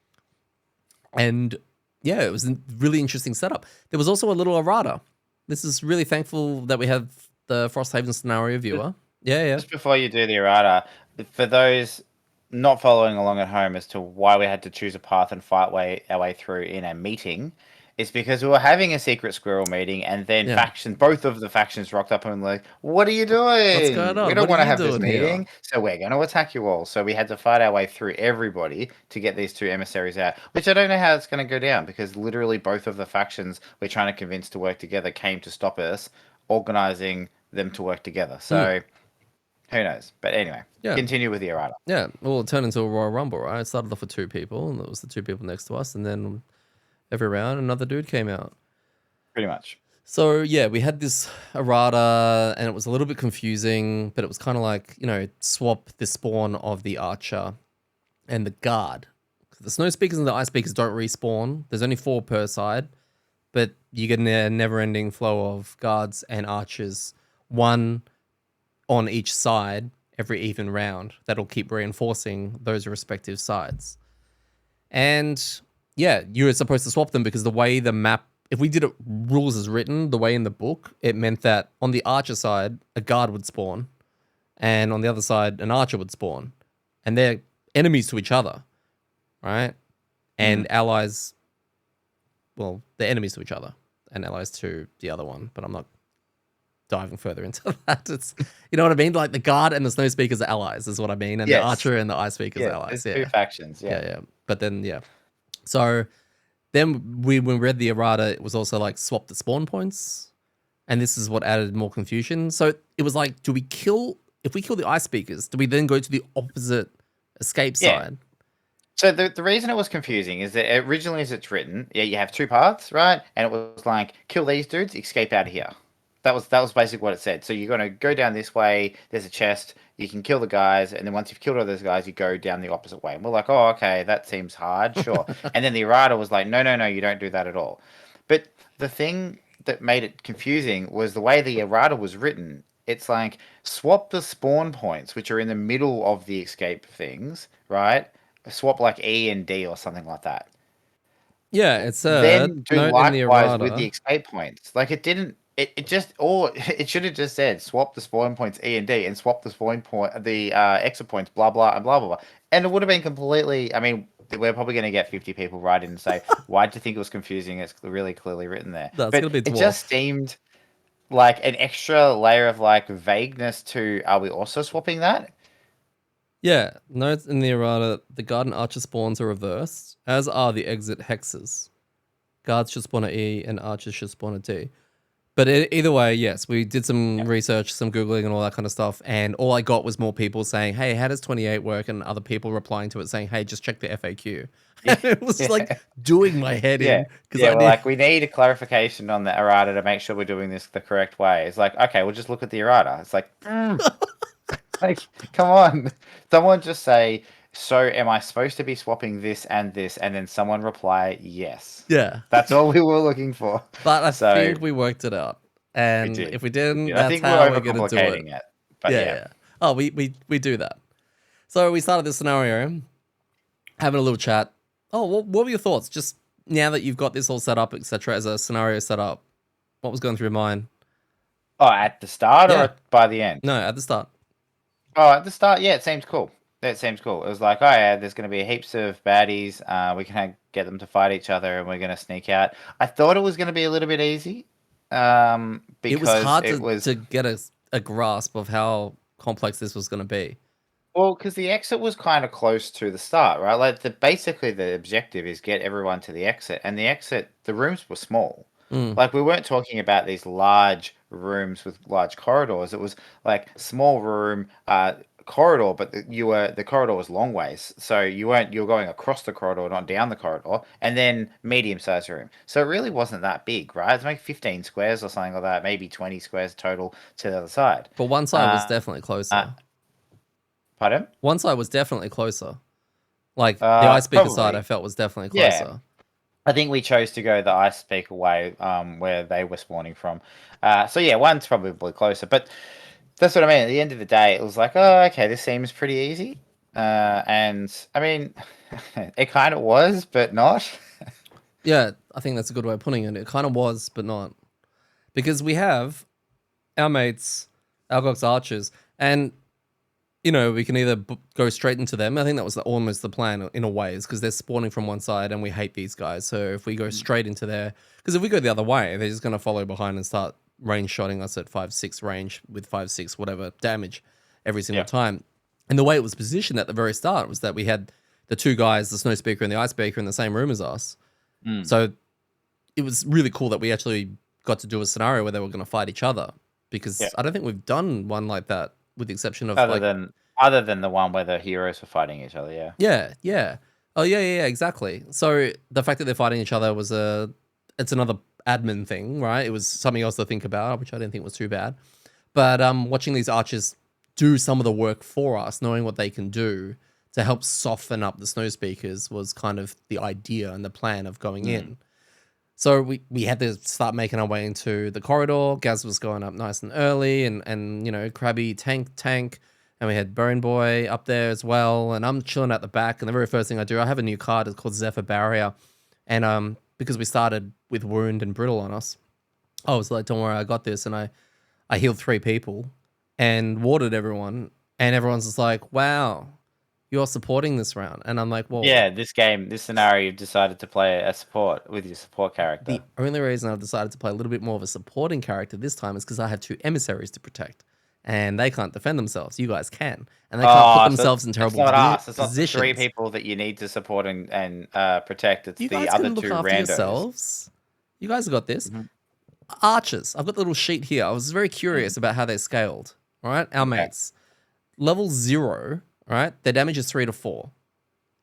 And yeah, it was a really interesting setup. There was also a little errata. This is really thankful that we have the Frosthaven scenario viewer. Yeah. Just before you do the errata, for those not following along at home as to why we had to choose a path and fight our way through in a meeting, it's because we were having a secret squirrel meeting, and then both of the factions rocked up and were like, "What are you doing? What's going on? We don't What are want to you have this doing meeting, here?" so we're going to attack you all." So we had to fight our way through everybody to get these 2 emissaries out, which I don't know how it's going to go down, because literally both of the factions we're trying to convince to work together came to stop us, organizing them to work together. So who knows? But anyway, continue with the errata. Yeah, well, it turned into a Royal Rumble, right? It started off with 2 people, and it was the 2 people next to us, and then every round another dude came out. Pretty much. So yeah, we had this errata, and it was a little bit confusing, but it was kind of like, you know, swap the spawn of the archer and the guard. The snow speakers and the ice speakers don't respawn. There's only 4 per side, but you get a never-ending flow of guards and archers, 1 on each side every even round. That'll keep reinforcing those respective sides. And yeah, you were supposed to swap them because the way the map, if we did it rules as written, the way in the book, it meant that on the archer side, a guard would spawn, and on the other side, an archer would spawn. And they're enemies to each other, right? And allies, well, they're enemies to each other and allies to the other one, but I'm not diving further into that. It's, you know what I mean? Like the guard and the snow speakers are allies, is what I mean. And the archer and the ice speakers are allies. There's 2 factions, yeah. But then, so then when we read the errata, it was also like swap the spawn points. And this is what added more confusion. So it was like, if we kill the ice speakers, do we then go to the opposite escape side? So the reason it was confusing is that originally as it's written, you have 2 paths, right? And it was like, kill these dudes, escape out of here. That was basically what it said. So you're going to go down this way, there's a chest, you can kill the guys, and then once you've killed all those guys, you go down the opposite way. And we're like, oh, okay, that seems hard, sure. And then the errata was like, no, you don't do that at all. But the thing that made it confusing was the way the errata was written. It's like, swap the spawn points, which are in the middle of the escape things, right? Swap like E and D or something like that. Yeah, it's then do likewise with the escape points. Like it didn't. It should have just said swap the spawn points E and D and swap the exit points blah blah and blah blah blah, and it would have been completely. I mean, we're probably going to get 50 people right in and say, why do you think it was confusing? It's really clearly written there. No, it's But gonna be a it dwarf. just seemed like an extra layer of like vagueness to, are we also swapping that? Yeah, notes in the errata, the garden archer spawns are reversed, as are the exit hexes. Guards should spawn at E and archers should spawn at D. But either way, yes, we did some research, some Googling and all that kind of stuff. And all I got was more people saying, hey, how does 28 work? And other people replying to it saying, hey, just check the FAQ. Yeah. And it was just like doing my head in. Because Yeah, I well, did. like we need a clarification on the errata to make sure we're doing this the correct way. It's like, okay, we'll just look at the errata. It's like, like, come on. Someone just say, so am I supposed to be swapping this? And then someone reply, yes. Yeah. That's all we were looking for. But I So think we worked it out. we And did. if we didn't, I that's think we're how we're going to do it. overcomplicating it. But Yeah, yeah. yeah. Oh, we do that. So we started this scenario, having a little chat. Oh, what were your thoughts? Just now that you've got this all set up, etc., as a scenario set up, what was going through your mind? Oh, at the start Yeah. or by the end? No, at the start. Oh, at the start, yeah, it seems cool. It seems cool. It was like, oh yeah, there's going to be heaps of baddies. We can get them to fight each other, and we're going to sneak out. I thought it was going to be a little bit easy, It was because hard it was to get a grasp of how complex this was going to be. well, because the exit was kind of close to the start, right? Like basically the objective is get everyone to the exit, and the rooms were small. Mm. Like we weren't talking about these large rooms with large corridors. It was like small room, corridor, but the corridor was long ways, so you were going across the corridor, not down the corridor, and then medium sized room. So it really wasn't that big, right? It's like 15 squares or something like that, maybe 20 squares total to the other side. But one side was Uh, definitely closer. Pardon? One side was definitely closer. Like the ice speaker side, Probably. I felt was definitely Yeah. closer. I think we chose to go the ice speaker way, where they were spawning from. So yeah, one's probably closer, but that's what I mean. At the end of the day, it was like, oh, okay, this seems pretty easy. And I mean, it kind of was, but not. Yeah, I think that's a good way of putting it. It kind of was, but not. Because we have our mates, algox archers, and we can either go straight into them. I think that was almost the plan in a way, is because they're spawning from one side and we hate these guys. So if we go straight into there, because if we go the other way, they're just going to follow behind and start range shotting us at 5-6 range with 5-6 whatever damage every single time. And the way it was positioned at the very start was that we had the two guys, the snow speaker and the ice speaker, in the same room as us. So it was really cool that we actually got to do a scenario where they were going to fight each other, because I don't think we've done one like that, with the exception of Other than the one where the heroes were fighting each other. yeah. Oh yeah, exactly. So the fact that they're fighting each other was it's another admin thing, right? It was something else to think about, which I didn't think was too bad. But watching these archers do some of the work for us, knowing what they can do to help soften up the snow speakers, was kind of the idea and the plan of going in. So we had to start making our way into the corridor. Gaz was going up nice and early, and Krabby tank, and we had Bone Boy up there as well. And I'm chilling at the back, and the very first thing I do, I have a new card. It's called Zephyr Barrier, and because we started with Wound and Brittle on us, I was like, don't worry, I got this, and I healed 3 people and watered everyone, and everyone's just like, wow, you're supporting this round. And I'm like, well, Yeah, this scenario, you've decided to play a support with your support character. the only reason I've decided to play a little bit more of a supporting character this time is because I have 2 emissaries to protect, and they can't defend themselves. You guys can, and they can't put themselves in terrible It's not us. It's not the positions. 3 people that you need to support and protect. It's You the guys other can look 2 after randos. yourselves. You guys have got this. Archers. I've got the little sheet here. I was very curious about how they scaled. All right, our mates. Level 0, right? Their damage is 3 to 4.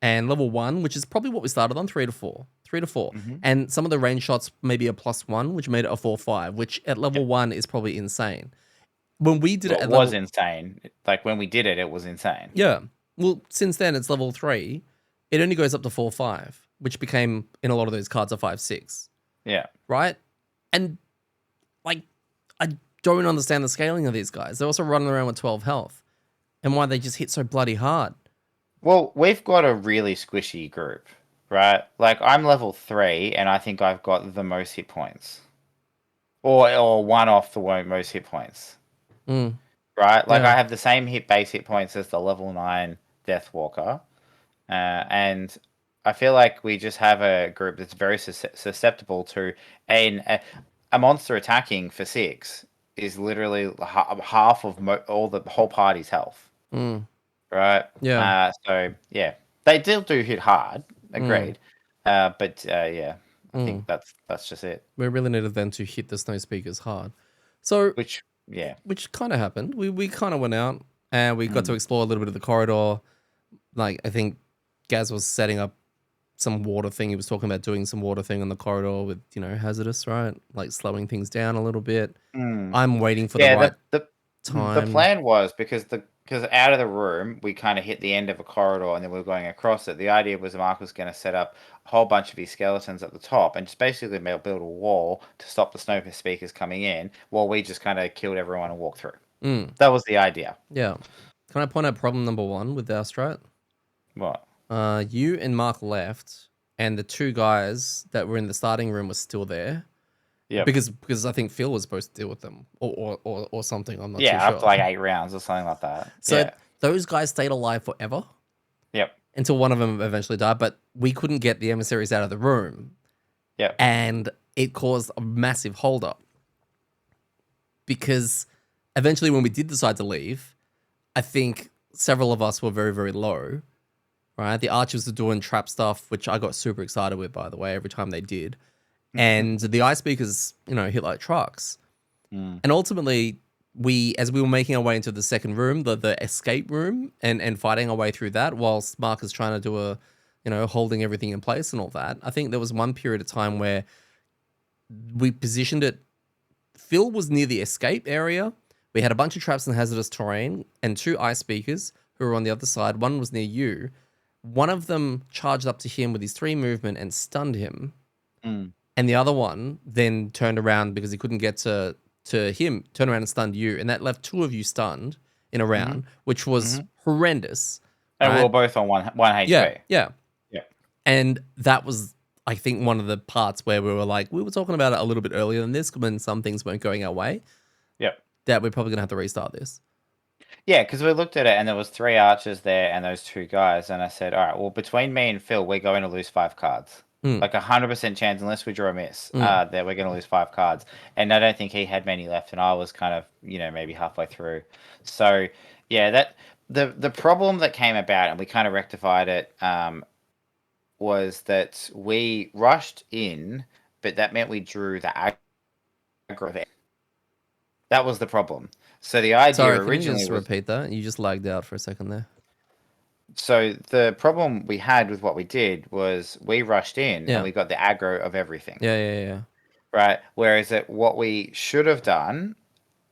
And level 1, which is probably what we started on, 3 to 4. 3 to 4. And some of the range shots maybe a +1, which made it a 4-5, which at level 1 is probably insane. When we did It was insane. Like when we did it, it was insane. Yeah. Well, since then it's level 3. It only goes up to 4-5, which became in a lot of those cards a 5-6. Yeah. Right? And like, I don't understand the scaling of these guys. They're also running around with 12 health. And why they just hit so bloody hard. Well, we've got a really squishy group, right? Like I'm level 3, and I think I've got the most hit points, or one off the most hit points, right? Like I have the same base hit points as the level 9 Deathwalker, and I feel like we just have a group that's very susceptible to a monster attacking for 6 is literally half of all the whole party's health, Mm. right? Yeah. So yeah, they do hit hard, Mm. agreed. But yeah, I think that's just it. We really needed them to hit the snow speakers hard. So, Which yeah, which kind of happened. We kind of went out and we got to Mm. explore a little bit of the corridor. Like, I think Gaz was setting up some water thing. He was talking about doing some water thing on the corridor with, hazardous, right? Like slowing things down a little bit. I'm waiting for the yeah. right The time. plan was because out of the room we kind of hit the end of a corridor and then we were going across it. The idea was Mark was going to set up a whole bunch of his skeletons at the top and just basically build a wall to stop the snow speakers coming in, while we just kind of killed everyone and walked through. That was the idea. Yeah. Can I point out problem number 1 with our strat? What? You and Mark left, and the 2 guys that were in the starting room were still there. Yeah. Because I think Phil was supposed to deal with them or something. I'm not too Yeah, sure. after like 8 rounds or something like that. So Yeah. those guys stayed alive forever. Yep. Until one of them eventually died, but we couldn't get the emissaries out of the room. Yep. And it caused a massive holdup. Because eventually when we did decide to leave, I think several of us were very, very low. Right? The archers were doing trap stuff, which I got super excited with, by the way, every time they did. And the ice speakers, hit like trucks. And ultimately, as we were making our way into the second room, the escape room, and fighting our way through that, whilst Mark is trying to do holding everything in place and all that, I think there was one period of time where we positioned it. Phil was near the escape area. We had a bunch of traps and hazardous terrain and 2 ice speakers who were on the other side. One was near you. One of them charged up to him with his 3 movement and stunned him. And the other one then turned around because he couldn't get to him, turned around and stunned you. And that left 2 of you stunned in a round, which was horrendous. And right? we were both on one HP. Yeah. Yeah. And that was, I think, one of the parts where we were talking about it a little bit earlier than this when some things weren't going our way. Yep. That we're probably going to have to restart this. Yeah, because we looked at it and there was 3 archers there and those 2 guys. And I said, all right, well, between me and Phil, we're going to lose 5 cards. Like 100% chance, unless we draw a miss, that we're going to lose 5 cards. And I don't think he had many left, and I was kind of, maybe halfway through. So, yeah, that the problem that came about, and we kind of rectified it, was that we rushed in, but that meant we drew the aggro. That was the problem. So the idea Sorry, can you originally just was... repeat that? You just lagged out for a second there. So the problem we had with what we did was we rushed in and we got the aggro of everything. Yeah. Right? Whereas what we should have done,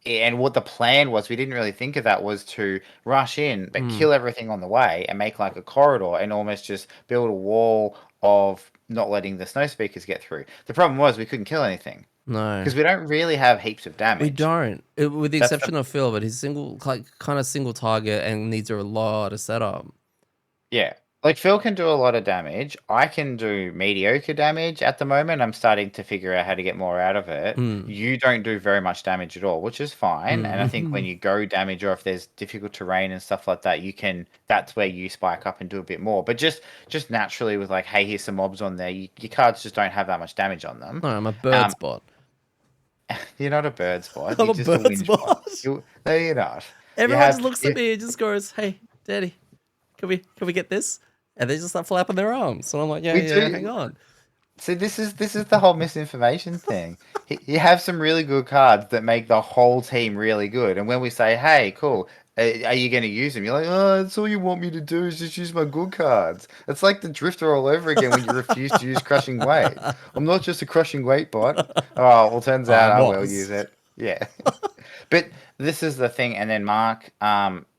and what the plan was, we didn't really think of that, was to rush in, but kill everything on the way and make like a corridor and almost just build a wall of not letting the snow speakers get through. The problem was we couldn't kill anything. No. Because we don't really have heaps of damage. We don't. With the exception of Phil, but he's kind of single target and needs a lot of setup. Yeah. Like Phil can do a lot of damage. I can do mediocre damage at the moment. I'm starting to figure out how to get more out of it. You don't do very much damage at all, which is fine. And I think when you go damage, or if there's difficult terrain and stuff like that, that's where you spike up and do a bit more. But just naturally with like, hey, here's some mobs on there, your cards just don't have that much damage on them. No, I'm a bird spot. You're not a bird spot. I'm You're a just bird a wind spot. No, you're not. Everyone just looks at me and just goes, "Hey, Daddy, can we get this?" And they just start flapping their arms. So I'm like, yeah, hang on. See, this is the whole misinformation thing. You have some really good cards that make the whole team really good, and when we say, "Hey, cool, are you going to use them?" You're like, "Oh, that's all you want me to do is just use my good cards." It's like the drifter all over again when you refuse to use crushing weight. I'm not just a crushing weight bot. Oh, well, turns out I will use it. Yeah, but this is the thing, and then Mark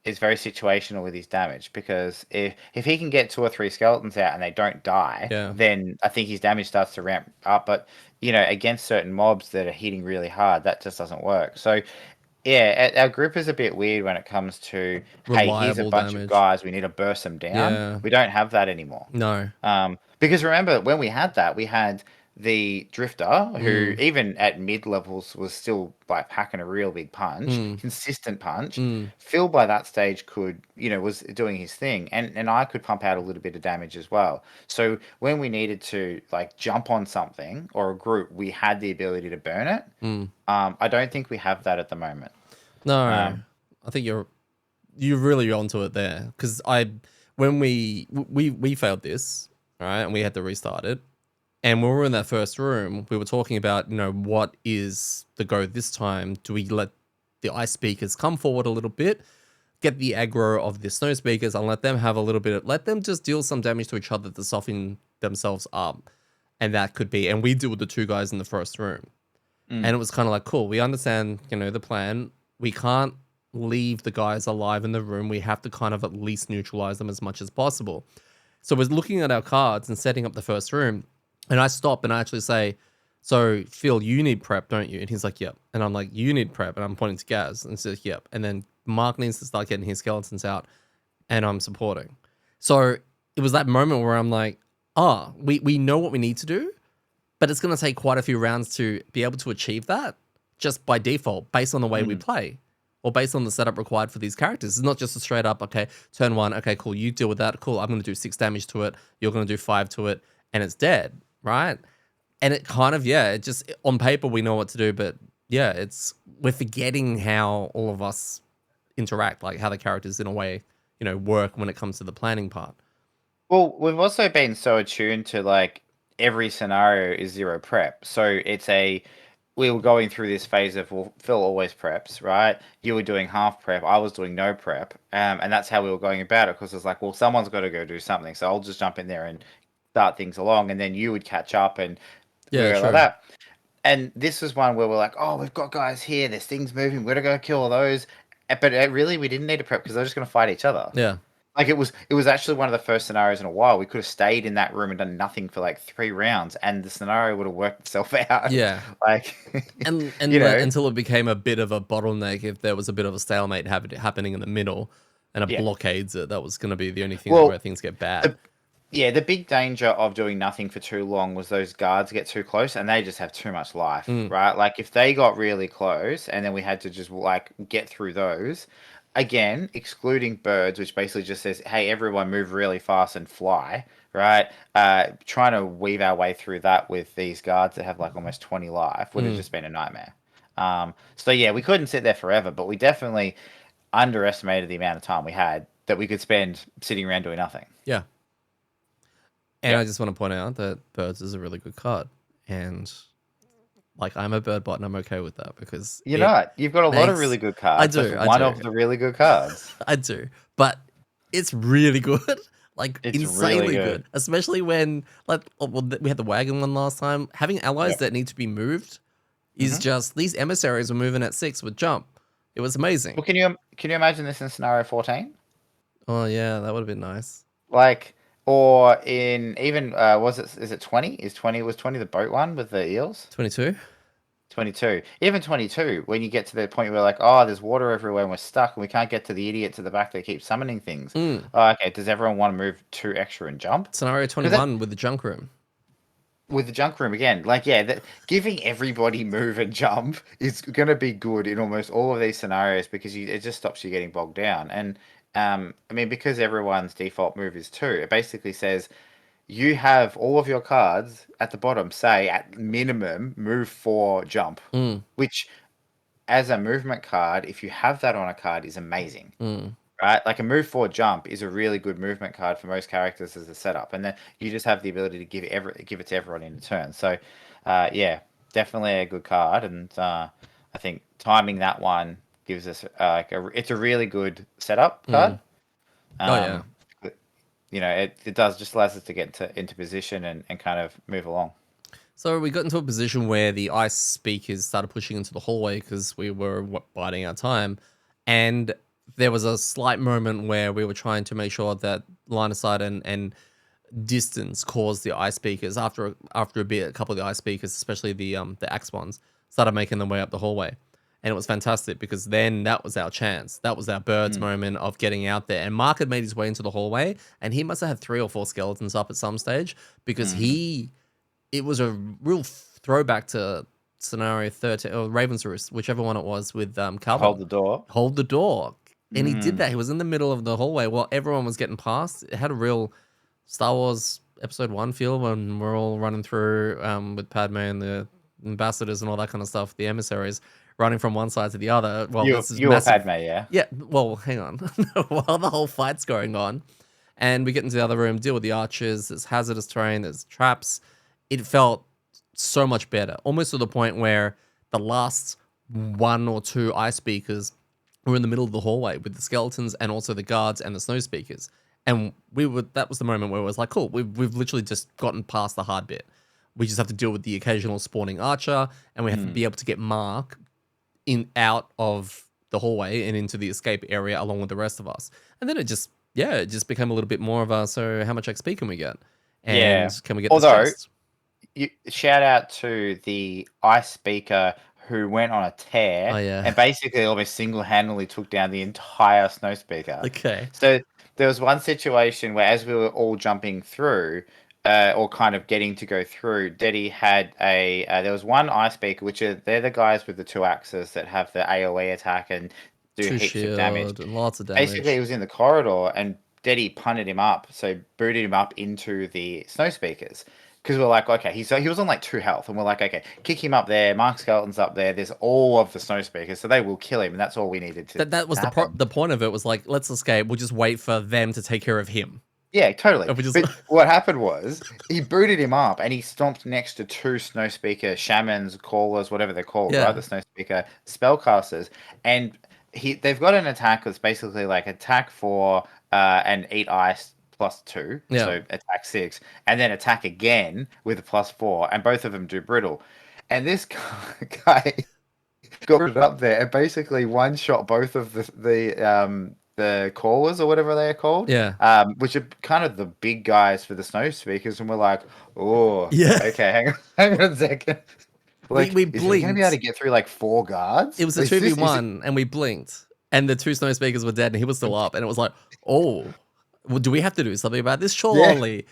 is very situational with his damage, because if he can get 2 or 3 skeletons out and they don't die, then I think his damage starts to ramp up. But against certain mobs that are hitting really hard, that just doesn't work. So yeah, our group is a bit weird when it comes to hey, here's a bunch of guys, we need to burst them down. We don't have that anymore. No. Because remember when we had that, we had the Drifter, who Mm, even at mid levels was still like packing a real big punch, mm, consistent punch. mm, Phil by that stage could, was doing his thing, and I could pump out a little bit of damage as well. So when we needed to like jump on something or a group, we had the ability to burn it. mm. I don't think we have that at the moment. No, Um, I think you're really onto it there because when we failed this, right, and we had to restart it. And when we were in that first room, we were talking about, what is the go this time? Do we let the ice speakers come forward a little bit, get the aggro of the snow speakers, and let them have a little bit let them just deal some damage to each other to soften themselves up? And that could be, and we deal with the two guys in the first room. And mm, it was kind of like, cool, we understand, the plan. We can't leave the guys alive in the room. We have to kind of at least neutralize them as much as possible. So we're looking at our cards and setting up the first room. And I stop and I actually say, so Phil, you need prep, don't you? And he's like, yep. And I'm like, you need prep. And I'm pointing to Gaz and says, yep. And then Mark needs to start getting his skeletons out and I'm supporting. So it was that moment where I'm like, we know what we need to do, but it's going to take quite a few rounds to be able to achieve that just by default, based on the way we mm. play or based on the setup required for these characters. It's not just a straight up, okay, turn one, okay, cool, you deal with that, cool, I'm going to do 6 damage to it, you're going to do 5 to it, and it's dead, right? And it kind of, it just, on paper, we know what to do, but yeah, we're forgetting how all of us interact, like how the characters, in a way, work when it comes to the planning part. Well, we've also been so attuned to like every scenario is zero prep. So we were going through this phase of, well, Phil always preps, right? You were doing half prep, I was doing no prep. And that's how we were going about it, because it's like, well, someone's got to go do something. So I'll just jump in there and start things along, and then you would catch up and we Yeah, were like true. that. And this was one where we're like, oh, we've got guys here, there's things moving, we're gonna go kill all those. But really, we didn't need to prep because they're just gonna fight each other. Yeah. Like it was actually one of the first scenarios in a while. We could have stayed in that room and done nothing for like 3 rounds, and the scenario would have worked itself out. Yeah. Like, And you know, until it became a bit of a bottleneck, if there was a bit of a stalemate happening in the middle and it yeah. blockades it, that was going to be the only thing where Well, things get bad. the, yeah, the big danger of doing nothing for too long was those guards get too close and they just have too much life, Mm, right? Like if they got really close and then we had to just like get through those, again, excluding birds, which basically just says, hey, everyone move really fast and fly, right? Trying to weave our way through that with these guards that have like almost 20 life would have mm, just been a nightmare. So yeah, we couldn't sit there forever, but we definitely underestimated the amount of time we had that we could spend sitting around doing nothing. yeah. And Yeah. I just want to point out that birds is a really good card. And like, I'm a bird bot and I'm okay with that because You're it not. You've got a lot of makes. really good I cards. That's do. I one do. of the really good cards. I do. But it's really good. Like, It's really insanely good. good. Especially when, like, we had the wagon one last time. Having allies Yep. that need to be moved is Hmm. just, these emissaries were moving at 6 with jump. It was amazing. Well, can you imagine this in scenario 14? Oh yeah, that would have been nice. Like, or in even is it 20? Was 20 the boat one with the eels? 22. 22. Even 22, when you get to the point where like, oh, there's water everywhere and we're stuck and we can't get to the idiots at the back that keep summoning things. Mm. Oh, okay, does everyone want to move 2 extra and jump? Scenario Because that 21 with the junk room. with the junk room again, like yeah, giving everybody move and jump is going to be good in almost all of these scenarios because it just stops you getting bogged down. And I mean, because everyone's default move is 2, it basically says you have all of your cards at the bottom say at minimum move 4 jump, Mm. which as a movement card, if you have that on a card, is amazing. Mm. Right, like a move 4 jump is a really good movement card for most characters as a setup, and then you just have the ability to give it to everyone in a turn. So, yeah, definitely a good card, and I think timing that one gives us it's a really good setup card. Mm. Oh yeah. Um, it does just allows us to get into position and kind of move along. So we got into a position where the ice speakers started pushing into the hallway because we were biding our time, and there was a slight moment where we were trying to make sure that line of sight and distance caused the ice speakers after a bit. A couple of the ice speakers, especially the axe ones, started making their way up the hallway, and it was fantastic because then that was our chance. That was our birds Mm, moment of getting out there. And Mark had made his way into the hallway, and he must have had 3 or 4 skeletons up at some stage because mhm. he it was a real throwback to scenario 13 or Raven's Roost, whichever one it was with Hold Calvin. the door. Hold the door. And he did Mm. that. He was in the middle of the hallway while everyone was getting past. It had a real Star Wars Episode 1 feel when we're all running through with Padme and the ambassadors and all that kind of stuff, the emissaries, running from one side to the other. Well, this is You were massive. Padme, yeah? Yeah, well, hang on. While the whole fight's going on, and we get into the other room, deal with the archers, there's hazardous terrain, there's traps. It felt so much better, almost to the point where the last one or two ice speakers were in the middle of the hallway with the skeletons and also the guards and the snow speakers. And that was the moment where it was like, cool, we've literally just gotten past the hard bit. We just have to deal with the occasional spawning archer, and we have to be able to get Mark out of the hallway and into the escape area along with the rest of us. And then it just became a little bit more of a, so how much XP can we get? And can we get this chest? Shout out to the ice speaker who went on a tear and basically almost single-handedly took down the entire snow speaker. Okay. So there was one situation where as we were all jumping through, or kind of getting to go through, Detty had there was one ice speaker, they're the guys with the 2 axes that have the AoE attack and do heaps of damage. And lots of damage. Basically, he was in the corridor and Detty punted him up, so booted him up into the snow speakers. Because we're like, okay, he was on like 2 health, and we're like, okay, kick him up there. Mark Skeleton's up there. There's all of the snow speakers, so they will kill him, and that's all we needed to. That was the point of it. Was like, let's escape. We'll just wait for them to take care of him. Yeah, totally. But what happened was he booted him up, and he stomped next to 2 snow speaker shamans, callers, whatever they're called, right? The snow speaker spellcasters, and they've got an attack that's basically like attack 4 and eat ice. +2, so attack 6, and then attack again with a +4, and both of them do brittle. And this guy got it up there and basically one-shot both of the callers or whatever they're called, which are kind of the big guys for the snow speakers, and we're like, oh, okay, hang on a second. Like, we is blinked. he gonna be able to get through like 4 guards? It was a 2v1, and we blinked, and the 2 snow speakers were dead, and he was still up, and it was like, oh. Well, do we have to do something about this? Surely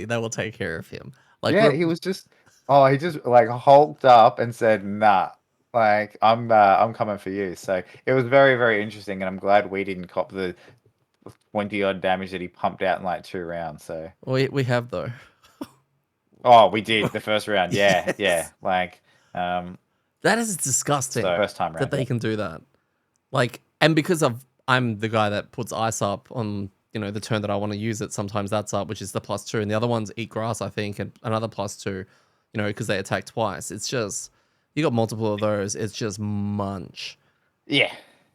they will take care of him. Like, he was just, he just like hulked up and said, "Nah, like I'm coming for you." So it was very, very interesting, and I'm glad we didn't cop the 20-odd damage that he pumped out in like 2 rounds. So we have though. Oh, we did the first round. Yeah. Like, that is disgusting. First time round, that they can do that. Like, and because I'm the guy that puts ice up on, the turn that I want to use it, sometimes that's up, which is the +2, and the other one's eat grass, I think, and another +2, because they attack twice. It's just, you got multiple of those, it's just munch. Yeah.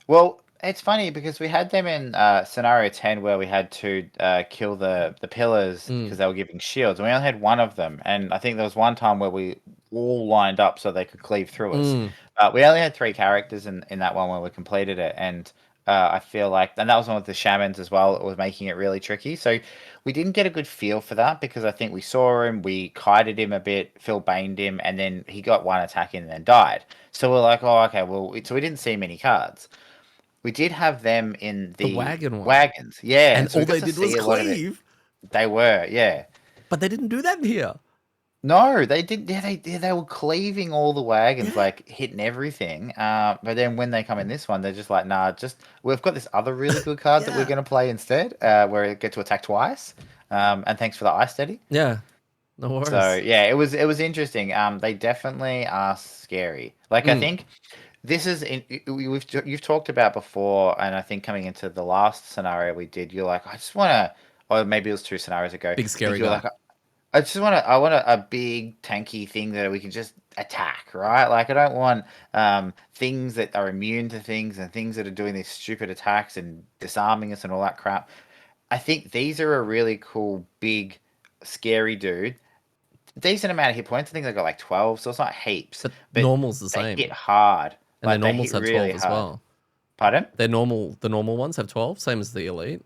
Well, it's funny because we had them in scenario 10 where we had to kill the pillars because they were giving shields, and we only had 1 of them, and I think there was one time where we all lined up so they could cleave through us. We only had 3 characters in that one when we completed it, and I feel like, and that was one with the shamans as well, it was making it really tricky. So we didn't get a good feel for that because I think we saw him, we kited him a bit, Phil baned him, and then he got 1 attack in and then died. So we're like, oh, okay, well, so we didn't see many cards. We did have them in the wagons. Yeah. And so all they did was cleave. They were, yeah. But they didn't do that here. No, they did. Yeah, they were cleaving all the wagons, like hitting everything. But then when they come in this one, they're just like, nah, we've got this other really good card that we're going to play instead, where it get to attack twice. And thanks for the ice steady. Yeah, no worries. So yeah, it was interesting. They definitely are scary. Like I think this is you've talked about before, and I think coming into the last scenario we did, you're like, I just want to, or maybe it was 2 scenarios ago. Big scary guy. Like, I want a big tanky thing that we can just attack, right? Like I don't want things that are immune to things and things that are doing these stupid attacks and disarming us and all that crap. I think these are a really cool, big, scary dude. Decent amount of hit points. I think they got like 12, so it's not heaps. But normal's the same. They hit hard. And the normals have 12 as well. Pardon? The normal ones have 12, same as the elite.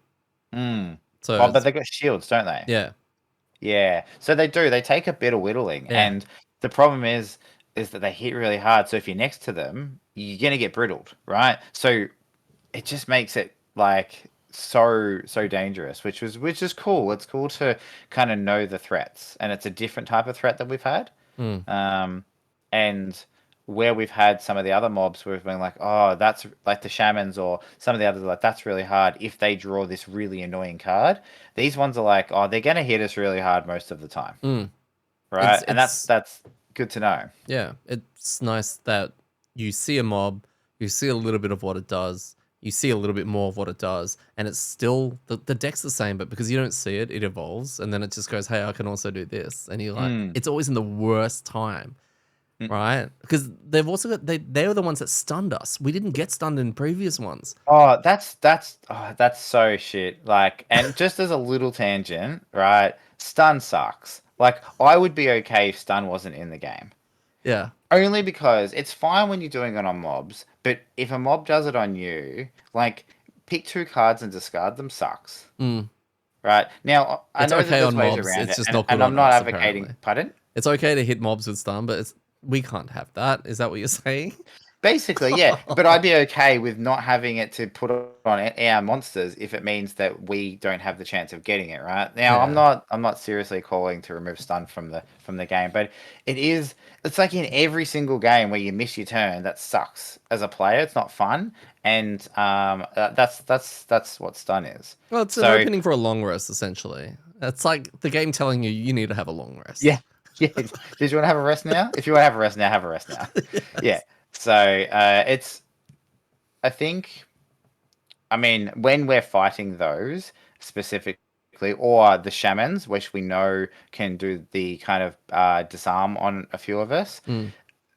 So, but they got shields, don't they? Yeah. Yeah, so they do. They take a bit of whittling, and the problem is that they hit really hard. So if you're next to them, you're gonna get brittled, right? So it just makes it like so dangerous, which is cool. It's cool to kind of know the threats, and it's a different type of threat that we've had. Mm. And where we've had some of the other mobs where we've been like, oh, that's like the shamans or some of the others are like, that's really hard if they draw this really annoying card. These ones are like, oh, they're gonna hit us really hard most of the time. Mm. Right? And It's that's good to know. yeah, it's nice that you see a mob, you see a little bit of what it does, you see a little bit more of what it does, and it's still the deck's the same, but because you don't see it, it evolves, and then it just goes, hey, I can also do this, and you're like, Mm. it's always in the worst time, Mm. right? Because they've also got they were the ones that stunned us. We didn't get stunned in previous ones. Oh, that's so shit. Like, and just as a little tangent, right? Stun sucks. Like, I would be okay if stun wasn't in the game. Yeah, Only because it's fine when you're doing it on mobs, but if a mob does it on you, like, pick two cards and discard them sucks. mm. Right? Now, I It's know that okay there's on ways mobs. around It's it, just and, not good and I'm on not us. advocating, Apparently, pardon? it's okay to hit mobs with stun, but we can't have that. Is that what you're saying? Basically, yeah. But I'd be okay with not having it to put on our monsters if it means that we don't have the chance of getting it, right? Now, Yeah. I'm not seriously calling to remove stun from the game, but it's like in every single game where you miss your turn, that sucks as a player. It's not fun, and that's what stun is. Well, it's an So opening for a long rest, essentially. It's like the game telling you need to have a long yeah, rest. yeah. Did you want to have a rest now? If you want to have a rest now, have a rest now. Yeah. Yes. So it's I think. I mean, when we're fighting those specifically, or the shamans, which we know can do the kind of disarm on a few of us, Mm.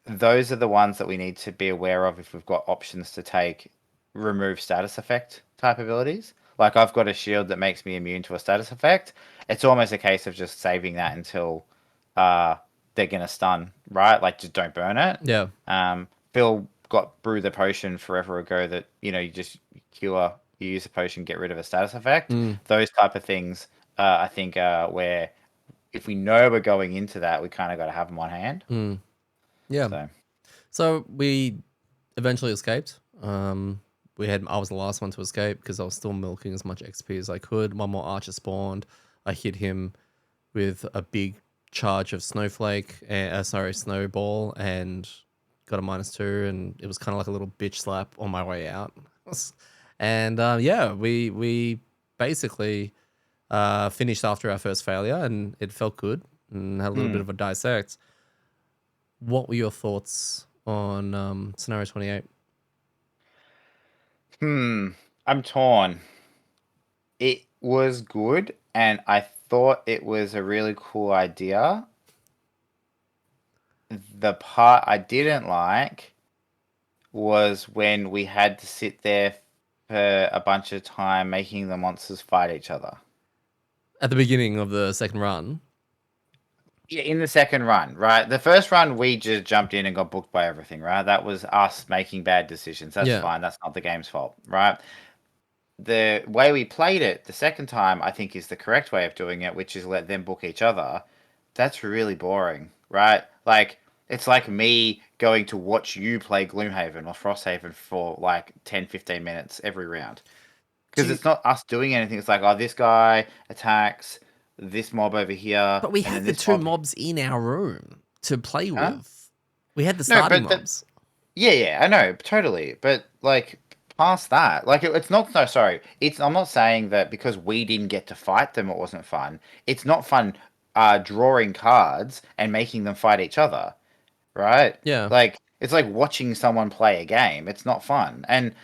those are the ones that we need to be aware of if we've got options to take remove status effect type abilities. Like I've got a shield that makes me immune to a status effect. It's almost a case of just saving that until uh, they're gonna stun, right? Like just don't burn it. Yeah. Phil got brew the potion forever ago that you just cure, you use a potion, get rid of a status effect. Mm. Those type of things, I think, where if we know we're going into that, we kind of got to have them on hand. Mm. Yeah. So, So we eventually escaped. I was the last one to escape because I was still milking as much XP as I could. One more archer spawned. I hit him with a big charge of snowball, and got a -2, and it was kind of like a little bitch slap on my way out. And yeah, we basically finished after our first failure, and it felt good and had a little bit of a dissect. What were your thoughts on scenario 28? I'm torn. It was good, and I thought it was a really cool idea. The part I didn't like was when we had to sit there for a bunch of time making the monsters fight each other. At the beginning of the second run. Yeah, in the second run, right? The first run, we just jumped in and got booked by everything, right? That was us making bad decisions. That's Yeah. fine. That's not the game's fault, right? The way we played it the second time, I think, is the correct way of doing it, which is let them book each other. That's really boring, right? Like, it's like me going to watch you play Gloomhaven or Frosthaven for like 10, 15 minutes every round. Because it's not us doing anything. It's like, oh, this guy attacks this mob over here. But we and then had the this two mob... mobs in our room to play Huh? with. We had the No, starting but mobs. yeah, I know, totally. But like past that, like it's not. No, sorry, it's. I'm not saying that because we didn't get to fight them, it wasn't fun. It's not fun, drawing cards and making them fight each other, right? Yeah. Like it's like watching someone play a game. It's not fun. And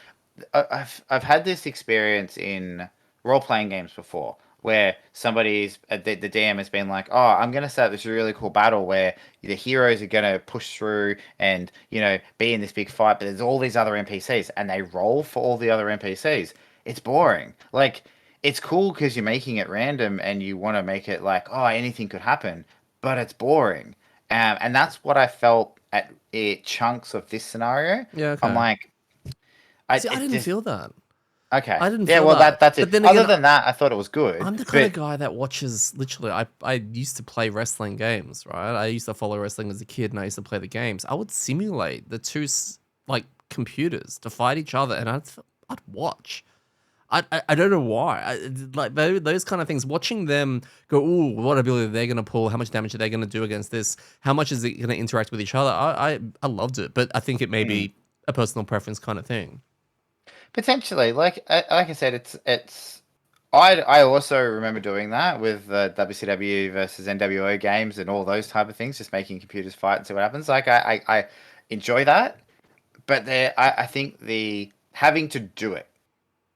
I've had this experience in role playing games before where somebody's the DM has been like, oh, I'm gonna set up this really cool battle where the heroes are gonna push through and be in this big fight, but there's all these other NPCs and they roll for all the other NPCs. It's boring. Like it's cool because you're making it random and you want to make it like, oh, anything could happen, but it's boring. And that's what I felt at chunks of this scenario. Yeah, I'm okay. like, See, I didn't feel that. okay. I didn't Yeah, feel well, that. that's But it. then Other again, than that, I thought it was good. I'm the kind of But guy that watches literally. I used to play wrestling games, right? I used to follow wrestling as a kid, and I used to play the games. I would simulate the two like computers to fight each other, and I'd watch. I don't know why. Like those kind of things. Watching them go, ooh, what ability they're gonna pull? How much damage are they gonna do against this? How much is it gonna interact with each other? I loved it, but I think it may be a personal preference kind of thing. Potentially, like I said, it's. I also remember doing that with WCW versus NWO games and all those type of things, just making computers fight and see what happens. Like I enjoy that, but I think the having to do it.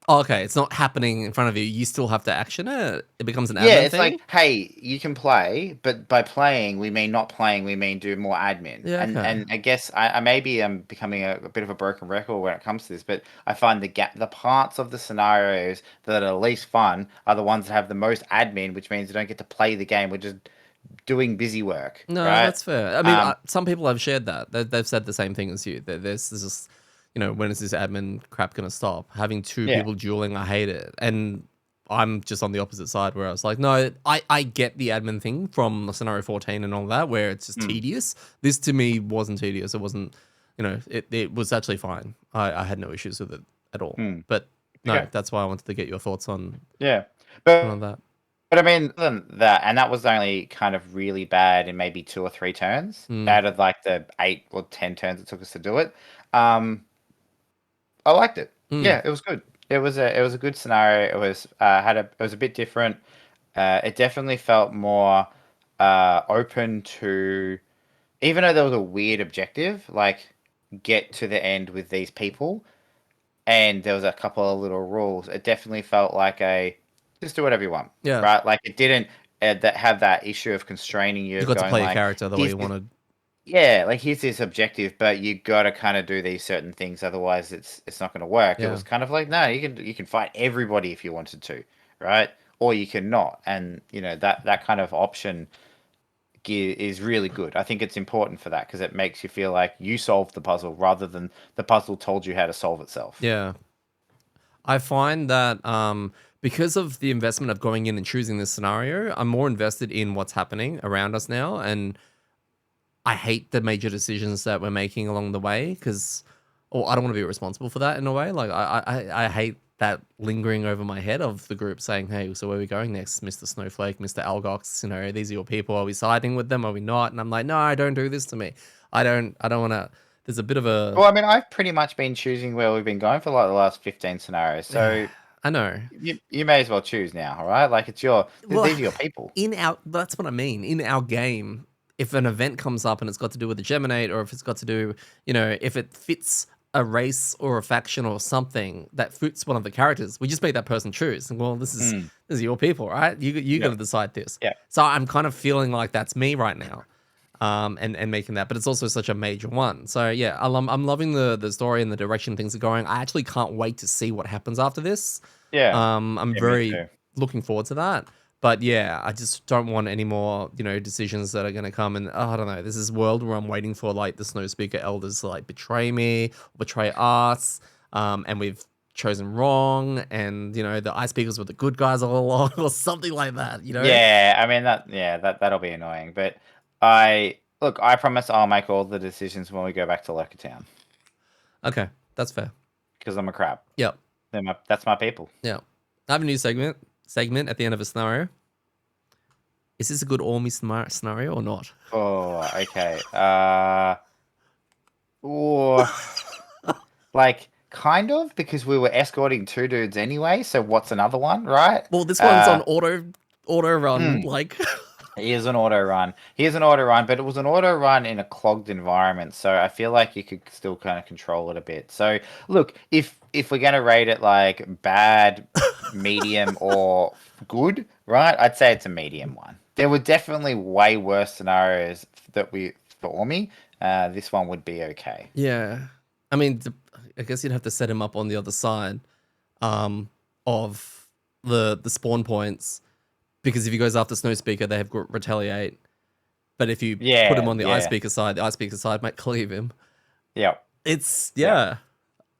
Oh, okay, it's not happening in front of you. You still have to action it. It becomes an Yeah, admin it's thing. like, hey, you can play, but by playing we mean not playing. We mean do more admin. Yeah, okay. And I guess I maybe am becoming a bit of a broken record when it comes to this, but I find the parts of the scenarios that are least fun are the ones that have the most admin, which means you don't get to play the game. We're just doing busy work, No, right? that's fair. I mean, Um, some people have shared that. They've said the same thing as you. There's just, when is this admin crap gonna stop? Having two yeah. people dueling, I hate it. And I'm just on the opposite side where I was like, no, I get the admin thing from scenario 14 and all that, where it's just Mm, tedious. This to me wasn't tedious. It wasn't, it was actually fine. I had no issues with it at all. mm. But no, Okay. that's why I wanted to get your thoughts Yeah. on all But that. But I mean, other than that, and that was only kind of really bad in maybe 2 or 3 turns Mm, out of like the 8 or 10 turns it took us to do it. Um, I liked it. mm, Yeah, it was good. It was a good scenario. It was a bit different. It definitely felt more open to, even though there was a weird objective, like get to the end with these people, and there was a couple of little rules. It definitely felt like a just do whatever you want, yeah. right? Like it didn't that have that issue of constraining you You of got to going play a like character the way here's you this, wanted. yeah, like here's this objective, but you got to kind of do these certain things, otherwise it's not going to work. It Yeah. was kind of like no, you can fight everybody if you wanted to, right? Or you can not, and that kind of option gear is really good. I think it's important for that because it makes you feel like you solved the puzzle rather than the puzzle told you how to solve itself. Yeah. I find that because of the investment of going in and choosing this scenario, I'm more invested in what's happening around us now. And I hate the major decisions that we're making along the way because, or I don't want to be responsible for that in a way. Like, I hate that lingering over my head of the group saying, hey, so where are we going next, Mr. Snowflake, Mr. Algox? These are your people. Are we siding with them? Are we not? And I'm like, no, don't do this to me. I don't want to. There's a bit of a, Well, I mean, I've pretty much been choosing where we've been going for like the last 15 scenarios. So I know. you may as well choose now, all right? Like Well, these are your people. that's what I mean. In our game, if an event comes up and it's got to do with the Geminate, or if it's got to do, if it fits a race or a faction or something that fits one of the characters, we just make that person choose. And well, Mm. this is your people, right? You got Yeah. to decide this. Yeah. So I'm kind of feeling like that's me right now. And making that, but it's also such a major one. So yeah, I'm loving the story and the direction things are going. I actually can't wait to see what happens after this. Yeah. I'm Yeah, me very too. looking forward to that. But yeah, I just don't want any more, decisions that are going to come. And I don't know, this is world where I'm waiting for like the Snow Speaker elders to like betray me, or betray us. And we've chosen wrong. And the Ice Speakers were the good guys all along, or something like that. Yeah, I mean that'll be annoying. But I promise I'll make all the decisions when we go back to Lurker Town Okay, that's fair. because I'm a crab. Yep, That's my people. yeah. I have a new segment at the end of a scenario. Is this a good all me scenario or not? Oh, okay. Or like kind of because we were escorting two dudes anyway. So what's another one, right? Well, this one's on auto run. Hmm. Like, Here's an auto run. Here's an auto run, but it was an auto run in a clogged environment, so I feel like you could still kind of control it a bit. So look, if we're gonna rate it like bad, medium, or good, right? I'd say it's a medium one. There were definitely way worse scenarios for me. This one would be okay. yeah. I mean, I guess you'd have to set him up on the other side of the spawn points, because if he goes after Snow Speaker, they have retaliate. But if you put him Yeah, on the Ice yeah, Speaker side, the Ice Speaker side might cleave him. yeah, It's yeah. yeah.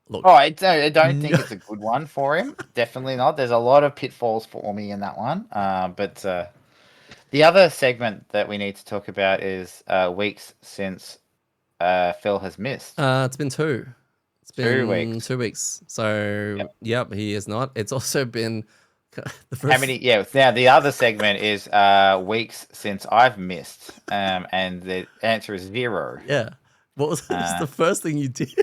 Look, Oh, I don't think it's a good one for him. Definitely not. There's a lot of pitfalls for me in that one. But the other segment that we need to talk about is weeks since Phil has missed. it's been two. It's 2 been weeks. 2 weeks. So, yep, he is not. It's also been the first. How many? Yeah. Now the other segment is weeks since I've missed, and the answer is 0. Yeah. What was the first thing you did?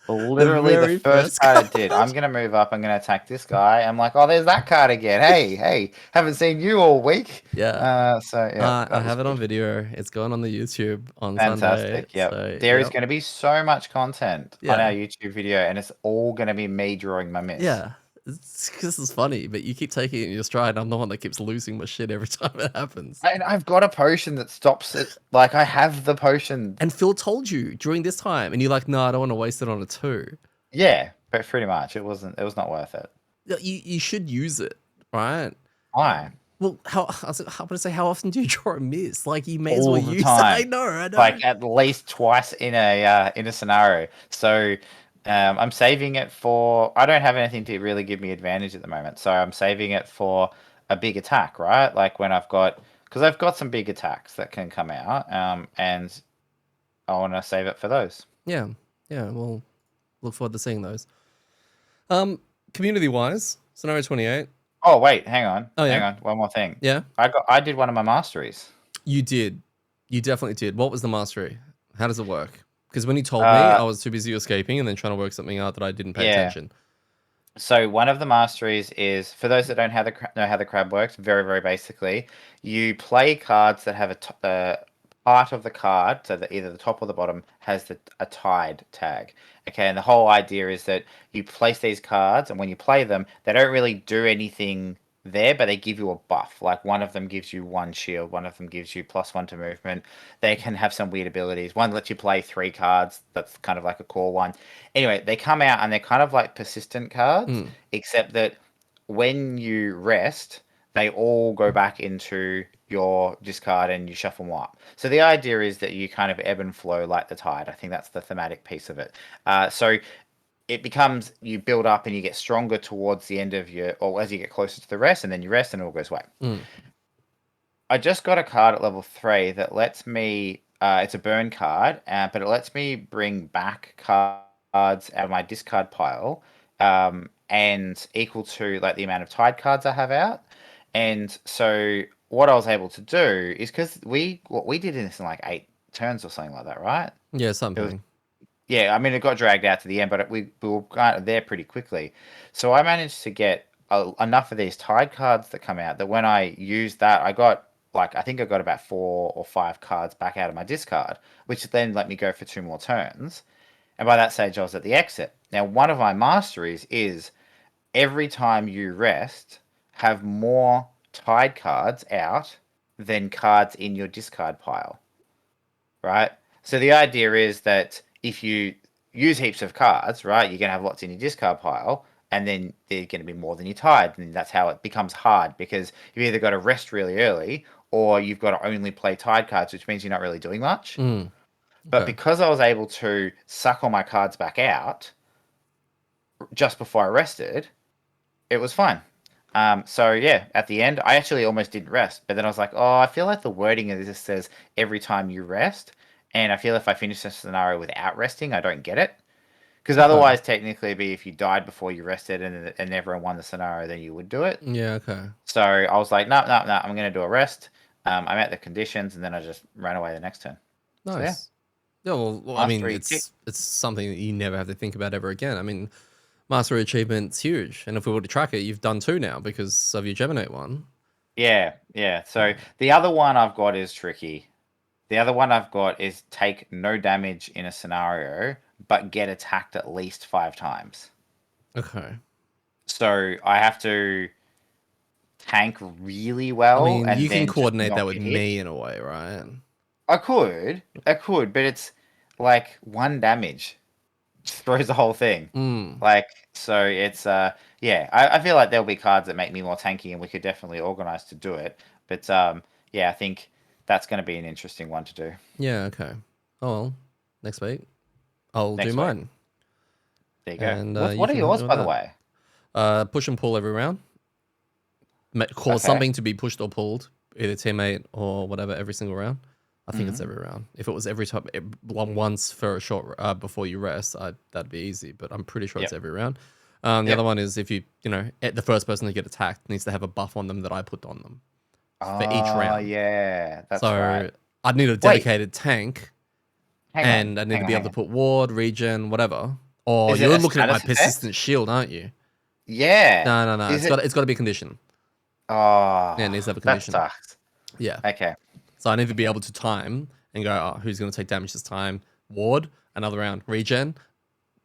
Literally the very first first card I card. did. I'm gonna move up. I'm gonna attack this guy. I'm like, oh, there's that card again. Hey, haven't seen you all week. Yeah. So yeah, I that was have it on good. video. It's going on the YouTube on Sunday. Fantastic. Yep. So, There is yep. going to be so much content on our Yeah. YouTube video, and it's all going to be me drawing my miss. Yeah. This is funny, but you keep taking it in your stride. I'm the one that keeps losing my shit every time it happens. And I've got a potion that stops it. Like, I have the potion. And Phil told you during this time, and you're like, no, I don't want to waste it on a 2. Yeah, but pretty much. It was not worth it. You should use it, right? Why? Well, I was going to say, how often do you draw a miss? Like, you may as All well the use time. it. I know. Like, at least twice in a scenario. So I'm saving it for. I don't have anything to really give me advantage at the moment, so I'm saving it for a big attack, right? Like when because I've got some big attacks that can come out, and I want to save it for those. Yeah. Well, look forward to seeing those. Community wise, scenario 28. Oh wait, hang on. Oh, yeah. Hang on. One more thing. Yeah. I did one of my masteries. You did. You definitely did. What was the mastery? How does it work? Because when you told me, I was too busy escaping and then trying to work something out that I didn't pay attention. So one of the masteries is, for those that don't know how the crab works, very, very basically, you play cards that have a part of the card, so that either the top or the bottom has a tied tag. Okay, and the whole idea is that you place these cards, and when you play them, they don't really do anything there, but they give you a buff. Like one of them gives you 1 shield, one of them gives you +1 to movement. They can have some weird abilities. One lets you play 3 cards. That's kind of like a core one. Anyway, they come out and they're kind of like persistent cards, except that when you rest, they all go back into your discard and you shuffle them up. So the idea is that you kind of ebb and flow like the tide. I think that's the thematic piece of it. So it becomes, you build up and you get stronger towards the end of or as you get closer to the rest, and then you rest and it all goes away. I just got a card at level 3 that lets me, it's a burn card, but it lets me bring back cards out of my discard pile, and equal to like the amount of tide cards I have out. And so what I was able to do is, because we did this in like 8 turns or something like that, right? Yeah, something. Yeah, I mean, it got dragged out to the end, but we were kind of there pretty quickly. So I managed to get enough of these tide cards that come out that when I used that, I got I think I got about 4 or 5 cards back out of my discard, which then let me go for 2 more turns. And by that stage, I was at the exit. Now, one of my masteries is every time you rest, have more tide cards out than cards in your discard pile, right? So the idea is that if you use heaps of cards, right, you're going to have lots in your discard pile, and then they're going to be more than your tide, and that's how it becomes hard, because you've either got to rest really early, or you've got to only play tide cards, which means you're not really doing much. But because I was able to suck all my cards back out just before I rested, it was fine. So yeah, at the end, I actually almost didn't rest, but then I was like, oh, I feel like the wording of this says every time you rest, and I feel if I finish this scenario without resting, I don't get it. Because otherwise, technically, it'd be if you died before you rested and everyone won the scenario, then you would do it. Yeah, okay. So I was like, no, I'm going to do a rest. I met the conditions, and then I just ran away the next turn. Nice. So, yeah, well, I mean, it's something that you never have to think about ever again. I mean, mastery achievement's huge, and if we were to track it, you've done 2 now because of your Geminate one. Yeah. So the other one I've got is tricky. The other one I've got is take no damage in a scenario, but get attacked at least 5 times. Okay. So I have to tank really well. I mean, and you then can coordinate just that not with get hit. me in a way, right? I could, but it's like 1 damage just throws the whole thing. So it's yeah. I feel like there'll be cards that make me more tanky, and we could definitely organize to do it. But yeah, I think that's going to be an interesting one to do. Yeah. Okay. Oh well, next week I'll do mine. There you go. And, what are yours, by the way? Push and pull every round. Cause something to be pushed or pulled, either teammate or whatever, every single round. I think it's every round. If it was every time, once for a short before you rest, that'd be easy. But I'm pretty sure it's every round. The other one is if the first person to get attacked needs to have a buff on them that I put on them for each round. Yeah, that's So right. I'd need a dedicated tank, Hang I'd need to be able to put ward, regen, whatever. Or Is it you're a looking at my status effect? persistent shield, aren't you? Yeah. No. It's got to be a condition. Oh, Yeah, it needs to have a that condition. sucks. Yeah. Okay. So I need to be able to time and go, oh, who's going to take damage this time? Ward, another round, regen.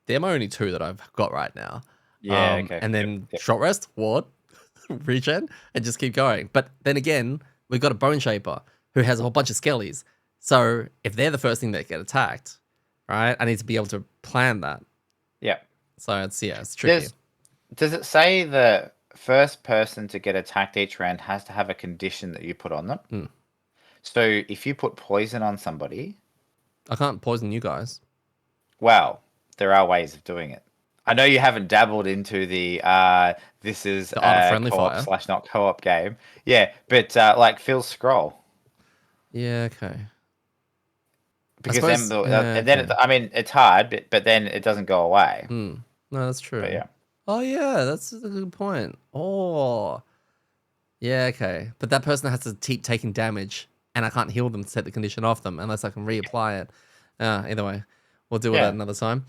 They're my only two that I've got right now. Yeah, okay. And then short rest, ward, regen, and just keep going. But then again, we've got a Bone Shaper who has a whole bunch of skellies. So if they're the first thing that get attacked, right, I need to be able to plan that. Yeah. So it's tricky. Does it say the first person to get attacked each round has to have a condition that you put on them? So if you put poison on somebody... I can't poison you guys. Well, there are ways of doing it. I know you haven't dabbled into the this is The art of friendly co-op fire. / not co-op game. Yeah, but like Phil's scroll. Yeah, okay. Because I mean, it's hard, but then it doesn't go away. No, that's true. But yeah. Oh yeah, that's a good point. Oh, yeah, okay. But that person has to keep taking damage, and I can't heal them to set the condition off them unless I can reapply it. Either way, we'll deal with that another time.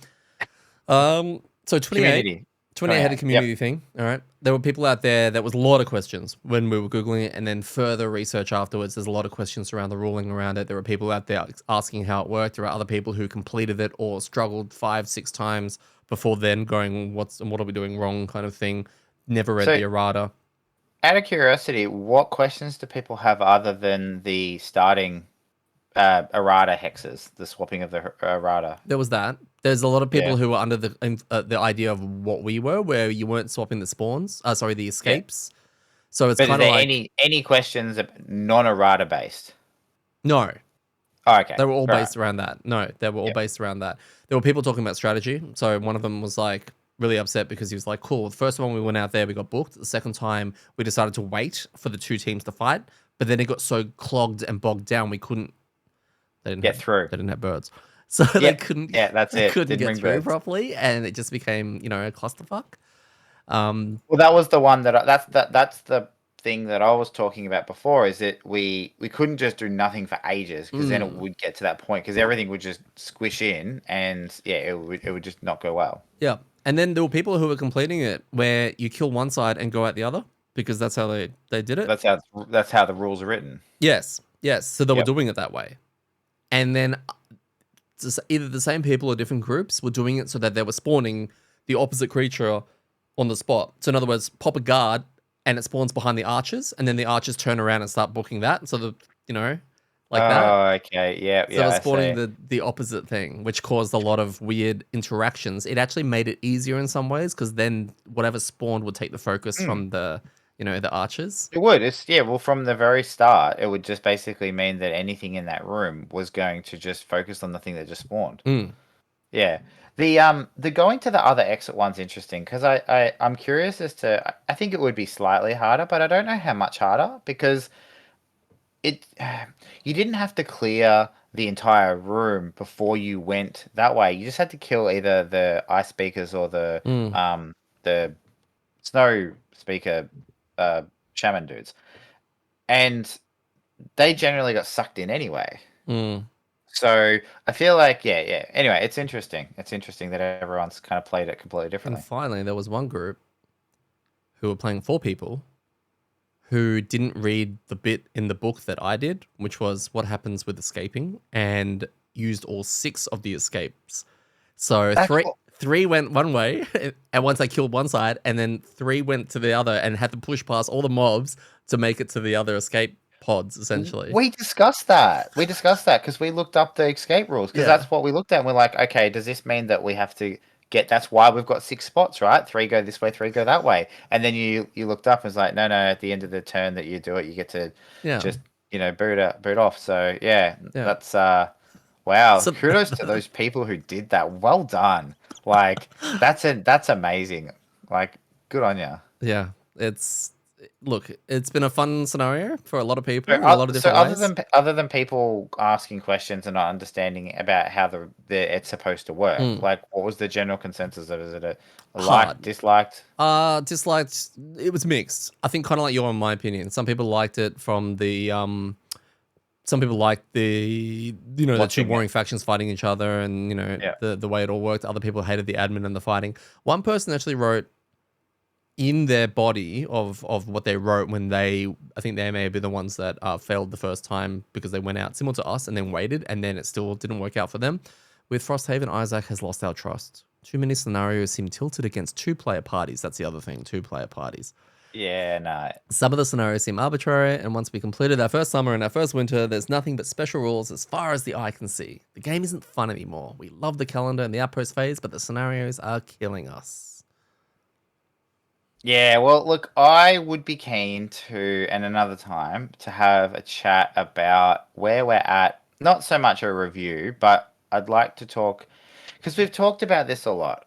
So 28 had a community thing. All right. There were people out there that was a lot of questions when we were Googling it, and then further research afterwards. There's a lot of questions around the ruling around it. There were people out there asking how it worked. There are other people who completed it or struggled 5-6 times before then going, what are we doing wrong kind of thing. Never read the errata. Out of curiosity, what questions do people have other than the starting errata hexes, the swapping of the errata? There was that. There's a lot of people who were under the idea of what we were, where you weren't swapping the spawns. The escapes. So it's kind of like any questions non-errata based? No. Oh, okay. They were all based around that. No, they were all based around that. There were people talking about strategy. So one of them was like really upset because he was like, cool, the first one we went out there, we got booked. The second time we decided to wait for the two teams to fight. But then it got so clogged and bogged down, we couldn't get through. They didn't have birds. So they couldn't that's it. Couldn't get through properly, and it just became, a clusterfuck. Well, that was the one that's the thing that I was talking about before, is that we couldn't just do nothing for ages, because then it would get to that point because everything would just squish in, and it would just not go well. Yeah. And then there were people who were completing it where you kill one side and go out the other, because that's how they did it. That's how the rules are written. Yes. So they were doing it that way. And then either the same people or different groups were doing it so that they were spawning the opposite creature on the spot. So in other words, pop a guard and it spawns behind the archers, and then the archers turn around and start booking that. So that. Oh, okay. Yeah. So they're spawning the opposite thing, which caused a lot of weird interactions. It actually made it easier in some ways, because then whatever spawned would take the focus from the archers. It would. Well, from the very start, it would just basically mean that anything in that room was going to just focus on the thing that just spawned. Yeah. The going to the other exit one's interesting, because I'm curious as to, I think it would be slightly harder, but I don't know how much harder, because you didn't have to clear the entire room before you went that way. You just had to kill either the ice speakers or the snow speaker shaman dudes, and they generally got sucked in anyway. So I feel like anyway, it's interesting that everyone's kind of played it completely differently. And finally, there was one group who were playing 4 people who didn't read the bit in the book that I did, which was what happens with escaping, and used all 6 of the escapes. So three went one way, and once I killed one side, and then 3 went to the other and had to push past all the mobs to make it to the other escape pods, essentially. We discussed that because we looked up the escape rules, because that's what we looked at, and we're like, okay, does this mean that we have to that's why we've got 6 spots, right? 3 go this way, 3 go that way. And then you looked up and was like, no, at the end of the turn that you do it, you get to just boot off. So that's wow. So, kudos to those people who did that. Well done. Like that's amazing. Like, good on you. Yeah, it's look, it's been a fun scenario for a lot of people So, in a lot of so different ways. other than people asking questions and not understanding about how it's supposed to work, Mm, like what was the general consensus of it? Is it a liked, hard. disliked? Disliked. It was mixed. I think kind of like you, in my opinion. Some people liked it from the some people liked the the two Watching it? warring factions fighting each other, and Yeah. the way it all worked. Other people hated the admin and the fighting. One person actually wrote in their body of what they wrote when I think they may have been the ones that failed the first time because they went out similar to us and then waited, and then it still didn't work out for them. With Frosthaven, Isaac has lost our trust. Too many scenarios seem tilted against two-player parties. That's the other thing, two-player parties. Yeah, no. Some of the scenarios seem arbitrary, and once we completed our first summer and our first winter, there's nothing but special rules as far as the eye can see. The game isn't fun anymore. We love the calendar and the outpost phase, but the scenarios are killing us. Yeah, well, look, I would be keen to, and another time, to have a chat about where we're at. Not so much a review, but I'd like to talk, because we've talked about this a lot,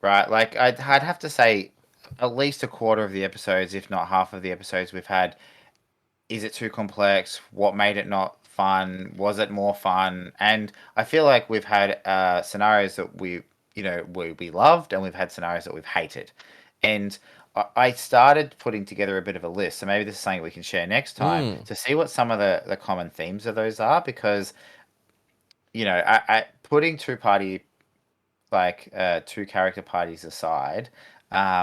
right? Like, I'd have to say at least a quarter of the episodes, if not half of the episodes we've had, is it too complex? What made it not fun? Was it more fun? And I feel like we've had scenarios that we loved, and we've had scenarios that we've hated. And I started putting together a bit of a list, so maybe this is something we can share next time to see what some of the common themes of those are, because I putting two character parties aside,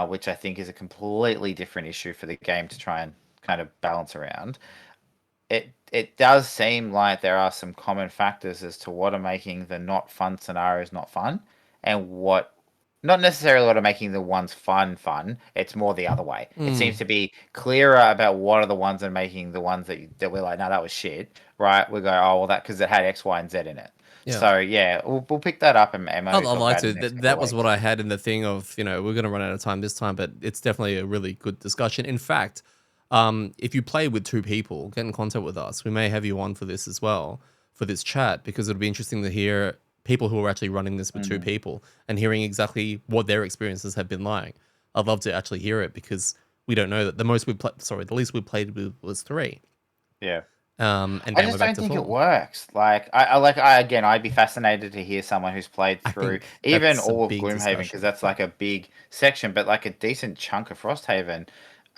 which I think is a completely different issue for the game to try and kind of balance around. It does seem like there are some common factors as to what are making the not fun scenarios not fun, and what not necessarily what are making the ones fun. It's more the other way. It seems to be clearer about what are the ones that are making the ones that we're like, no, that was shit, right? We go, oh well, that because it had X, Y, and Z in it. Yeah. So yeah, we'll pick that up and maybe I'd talk like about it to. in the next couple That of was what weeks. I had in the thing of, we're going to run out of time this time, but it's definitely a really good discussion. In fact, if you play with two people, get in contact with us. We may have you on for this as well, for this chat, because it'll be interesting to hear people who are actually running this with two people and hearing exactly what their experiences have been like. I'd love to actually hear it, because we don't know that the least we played with was 3. Yeah. And I then just we're back don't to think it 4. works. Like again, I'd be fascinated to hear someone who's played I through think even that's a all of big Gloomhaven, because discussion. that's like a big section, but like a decent chunk of Frosthaven.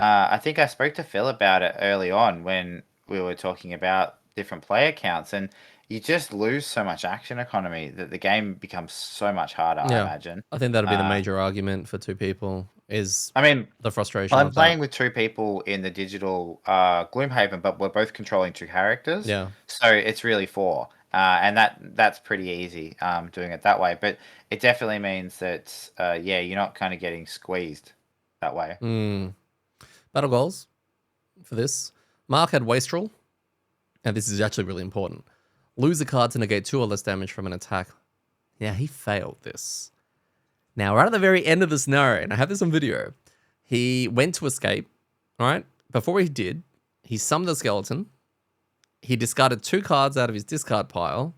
I think I spoke to Phil about it early on when we were talking about different player counts, and you just lose so much action economy that the game becomes so much harder, I Yeah, imagine. I think that'll be the Uh, major argument for two people is I mean, the frustration I'm of that. playing with two people in the digital Gloomhaven, but we're both controlling two characters, Yeah. so it's really four, and that's pretty easy doing it that way. But it definitely means that yeah, you're not kind of getting squeezed that way. Mm. Battle goals for this. Mark had Wastrel, and this is actually really important. Lose a card to negate 2 or less damage from an attack. Yeah, he failed this. Now, right at the very end of the scenario, and I have this on video, he went to escape, all right? Before he did, he summoned the skeleton. He discarded 2 cards out of his discard pile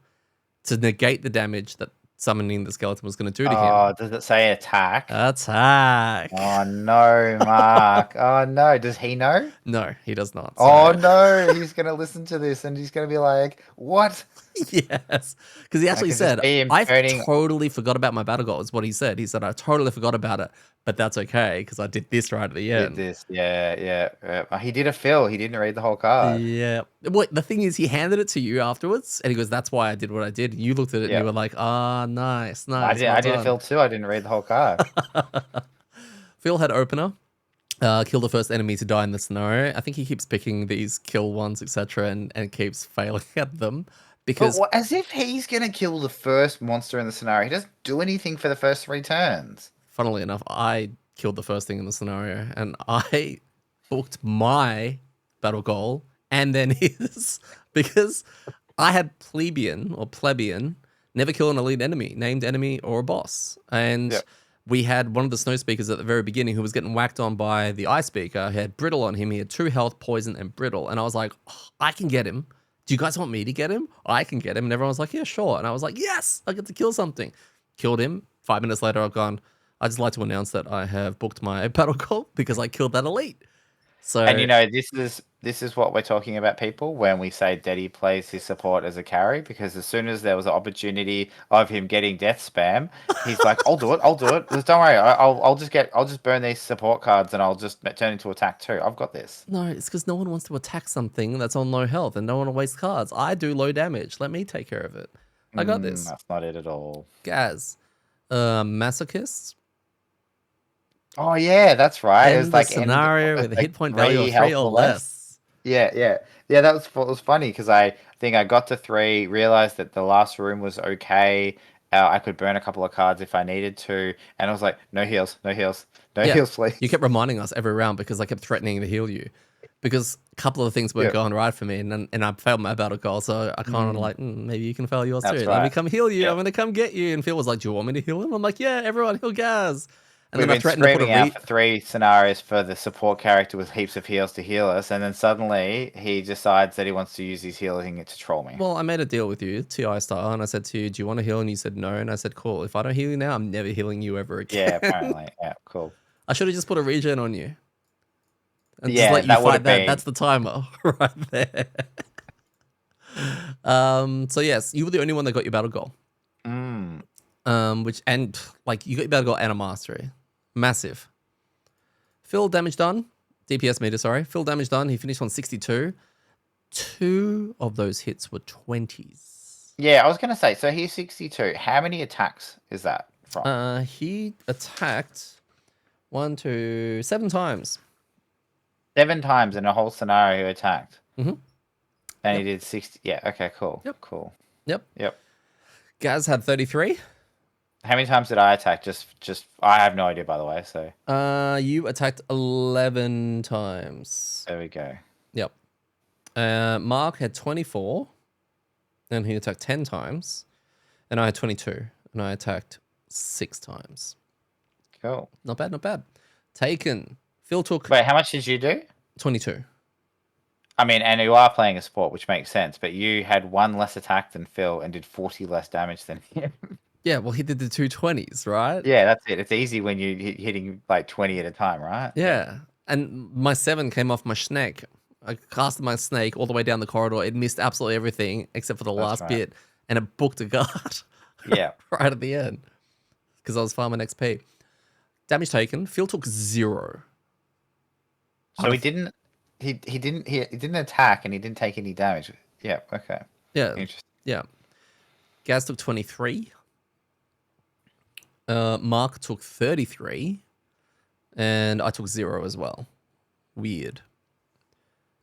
to negate the damage that summoning the skeleton was going to do to him. Oh, does it say attack? Attack. Oh no, Mark. Oh no, does he know? No, he does not. Oh So, no, he's gonna listen to this and he's gonna be like, "What?" yes. Because he I actually can just said, see him I've turning. totally forgot about my battle goal, is what he said. He said, I totally forgot about it, but that's okay because I did this right at the Did end. this? Yeah. He did a fill. He didn't read the whole card. Yeah. What the thing is, he handed it to you afterwards, and he goes, "That's why I did what I did." And you looked at it, and you Yeah. were like, "Ah, nice, I nice, did. well I did a done." fill too. I didn't read the whole card. Phil had opener, kill the first enemy to die in the scenario. I think he keeps picking these kill ones, etc., and keeps failing at them because, As if he's gonna kill the first monster in the scenario. He doesn't do anything for the first 3 turns. funnily enough, I killed the first thing in the scenario, and I booked my battle goal and then his because I had plebeian, never kill an elite enemy, named enemy, or a boss. And Yep. we had one of the snow speakers at the very beginning who was getting whacked on by the ice speaker. He had brittle on him. He had 2 health, poison, and brittle. And I was like, "Oh, I can get him. Do you guys want me to get him? I can get him." And everyone was like, "Yeah, sure." And I was like, "Yes, I get to kill something." Killed him. 5 minutes later, I've gone, "I'd just like to announce that I have booked my battle goal because I killed that elite." So And this is what we're talking about, people, when we say Detty plays his support as a carry, because as soon as there was an opportunity of him getting death spam, he's like, "I'll do it, I'll do it. Just don't worry, I'll just burn these support cards and I'll just turn into attack too. I've got this." no, it's because no one wants to attack something that's on low health and no one will waste cards. I do low damage. Let me take care of it. I got this. That's not it at all. Gaz. Masochist. Oh yeah, that's right. It End was the like scenario with a hit point value of 3 health or less. Yeah. That was what was funny, because I think I got to 3, realized that the last room was okay. I could burn a couple of cards if I needed to, and I was like, no heals, no heals, no Yeah, heals, please. you kept reminding us every round because I kept threatening to heal you. Because a couple of things weren't Yeah. going right for me, and I failed my battle goal, so I kind of like, maybe you can fail yours That's too. Let me right. come heal you. Yeah. I'm going to come get you. And Phil was like, do you want me to heal him? I'm like, yeah, everyone heal Gaz. And We've then I been threatened to put screaming a out for 3 scenarios for the support character with heaps of heals to heal us, and then suddenly he decides that he wants to use his healing to troll me. Well, I made a deal with you, TI style, and I said to you, do you want to heal? And you said no. And I said, cool. If I don't heal you now, I'm never healing you ever again. Yeah, apparently. Yeah, cool. I should have just put a regen on you. And just Yeah, let you that would fight have that. been. That's the timer right there. So yes, you were the only one that got your battle goal. Which, and like, you got your battle goal and a mastery. Massive. Phil damage done. DPS meter, sorry. Phil damage done. He finished on 62. 2 of those hits were 20s. Yeah, I was gonna say. So he's 62. How many attacks is that from? He attacked 7 times. 7 times in a whole scenario he attacked. Mhm. And Yep. he did 60. Yeah, okay, cool. Yep. Cool. Yep. Yep. Gaz had 33. How many times did I attack? Just I have no idea, by the way, so You attacked 11 times. there we go. Yep. Mark had 24, and he attacked 10 times. And I had 22, and I attacked 6 times. Cool. Not bad, not bad. Taken. Phil took Wait, how much did you do? 22. I mean, and you are playing a sport, which makes sense, but you had 1 less attack than Phil and did 40 less damage than him. Yeah, well, he did the 2 20s, right? Yeah, that's it. It's easy when you're hitting like 20 at a time, right? Yeah. And my 7 came off my snake. I casted my snake all the way down the corridor. It missed absolutely everything except for the last right. bit, and it booked a guard. Yeah. Right at the end. Because I was farming XP. Damage taken. Phil took 0. So he didn't attack and he didn't take any damage. Yeah, okay. Yeah. Interesting. Yeah. Gaz took 23. Mark took 33. And I took 0 as well. Weird.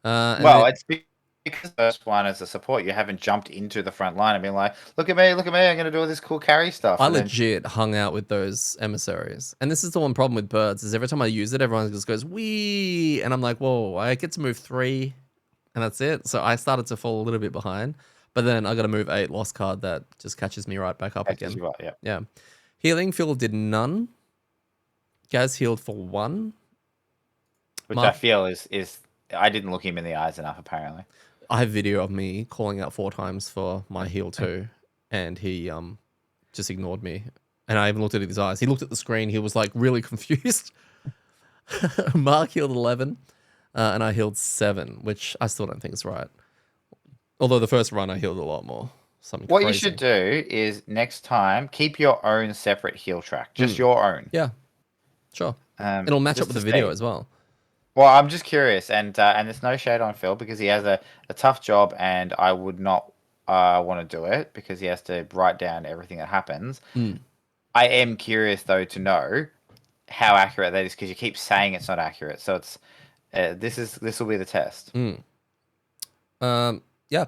Well, it's because the first one as a support, you haven't jumped into the front line and been like, look at me, I'm going to do all this cool carry stuff. I and then- legit hung out with those emissaries. And this is the one problem with birds, is every time I use it, everyone just goes, wee! And I'm like, whoa, I get to move 3, and that's it. So I started to fall a little bit behind. But then I got to move 8 lost card that just catches me right back up Catches again. you up, yeah. Yeah. Healing, Phil did none. Gaz healed for 1. Which Mark- I feel is I didn't look him in the eyes enough, apparently. I have video of me calling out 4 times for my heal too, and he just ignored me. And I even looked at his eyes. He looked at the screen. He was like really confused. Mark healed 11, and I healed 7, which I still don't think is right. Although the first run I healed a lot more. Something What crazy. you should do is next time keep your own separate heal track, just your own. Yeah, sure. It'll match up with the video as well. Well, I'm just curious, and there's no shade on Phil because he has a tough job, and I would not want to do it because he has to write down everything that happens. I am curious though to know how accurate that is because you keep saying it's not accurate. So it's this will be the test. Yeah.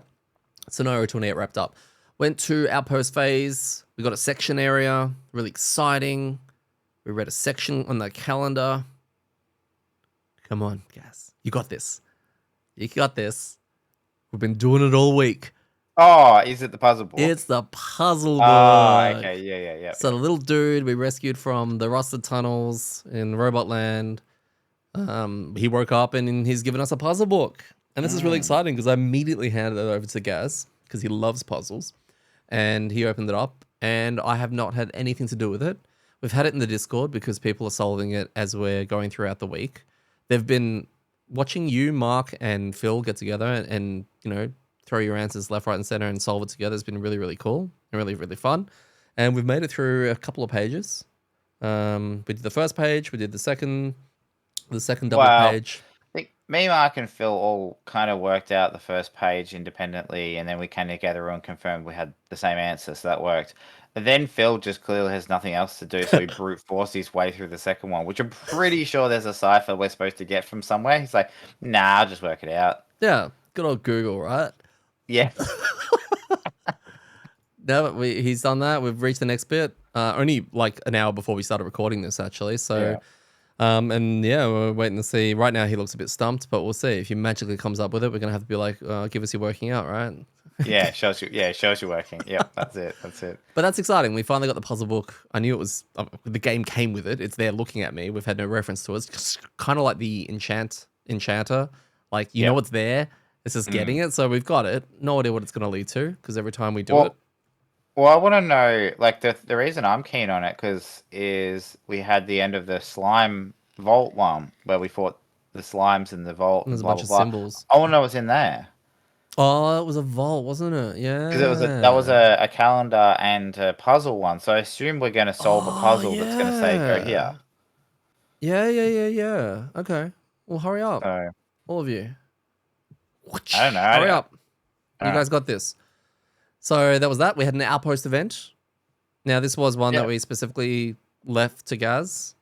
Scenario 28 wrapped up. Went to outpost phase. We got a section area. Really exciting. We read a section on the calendar. Come on, Gaz. You got this. You got this. We've been doing it all week. Oh, is it the puzzle book? It's the puzzle book. Oh, okay. Yeah. So the little dude we rescued from the rusted tunnels in Robot Land, he woke up and he's given us a puzzle book. And this is really exciting because I immediately handed it over to Gaz because he loves puzzles. And he opened it up and I have not had anything to do with it. We've had it in the Discord because people are solving it as we're going throughout the week. They've been watching you, Mark, and Phil get together and throw your answers left, right, and center and solve it together has been really, really cool and really, really fun. And we've made it through a couple of pages. We did the first page, we did the second double Well, page. I think me, Mark, and Phil all kind of worked out the first page independently, and then we came together and confirmed we had the same answer, so that worked. But then Phil just clearly has nothing else to do, so he brute forced his way through the second one, which I'm pretty sure there's a cipher we're supposed to get from somewhere. He's like, nah, I'll just work it out. Yeah, good old Google, right? Yeah. No, he's done that. We've reached the next bit. Only like an hour before we started recording this, actually. So, and yeah, we're waiting to see. Right now, he looks a bit stumped, but we'll see. If he magically comes up with it, we're gonna have to be like, "Give us your working out, right?" Yeah, shows you. Yeah, shows you working. Yep, that's it. That's it. But that's exciting. We finally got the puzzle book. I knew it was the game came with it. It's there looking at me. We've had no reference to it. It's kind of like the enchanter. Like you know it's there. It's just getting it. So we've got it. No idea what it's gonna lead to because every time we do it. Well, I want to know, like, the reason I'm keen on it is we had the end of the slime vault one where we fought the slimes in the vault. There's a blah, bunch blah, of blah. symbols. I want to know what's in there. Oh, it was a vault, wasn't it? Yeah. Because that was a calendar and a puzzle one. So I assume we're going to solve a puzzle that's going to say go here. Yeah. Okay. Well, hurry up, all of you. I don't know. Hurry up. You guys got this. So that was that. We had an outpost event. Now, this was one that we specifically left to Gaz.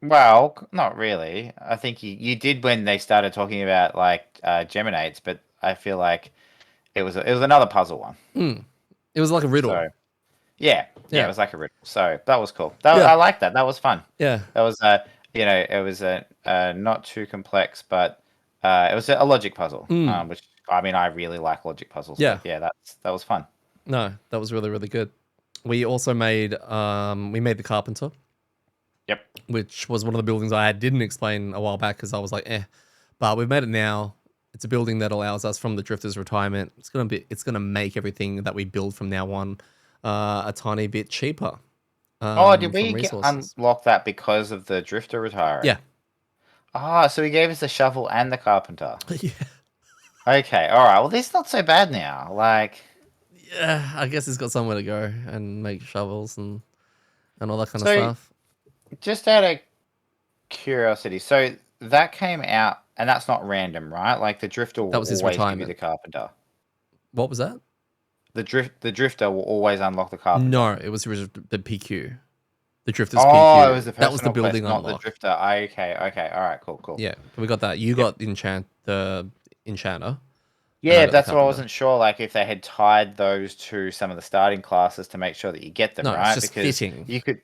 Well, not really. I think you did when they started talking about like Geminates, but I feel like it was another puzzle one. It was like a riddle. So, yeah, it was like a riddle. So that was cool. I like that. That was fun. Yeah. That was it was not too complex, but it was a logic puzzle, which I mean I really like logic puzzles. Yeah. Yeah, that was fun. No, that was really, really good. We also made the Carpenter. Yep. Which was one of the buildings I didn't explain a while back because I was like, but we've made it now. It's a building that allows us from the Drifter's retirement. It's gonna make everything that we build from now on a tiny bit cheaper. Did we unlock that because of the Drifter retiring? Yeah. So he gave us the shovel and the Carpenter. Yeah. Okay, all right. Well, this is not so bad now. Like, yeah, I guess he's got somewhere to go and make shovels and all that kind of stuff. Just out of curiosity, so that came out, and that's not random, right? Like the Drifter will always give you the Carpenter. What was that? The Drifter will always unlock the Carpenter. No, it was the PQ. The Drifter's PQ. It was the that was the building quest, unlock. Not the Drifter. Okay. All right, cool. Yeah, we got that. You got the Enchanter. Yeah, that's what I wasn't sure. Like if they had tied those to some of the starting classes to make sure that you get them, right? It's just fitting. You could.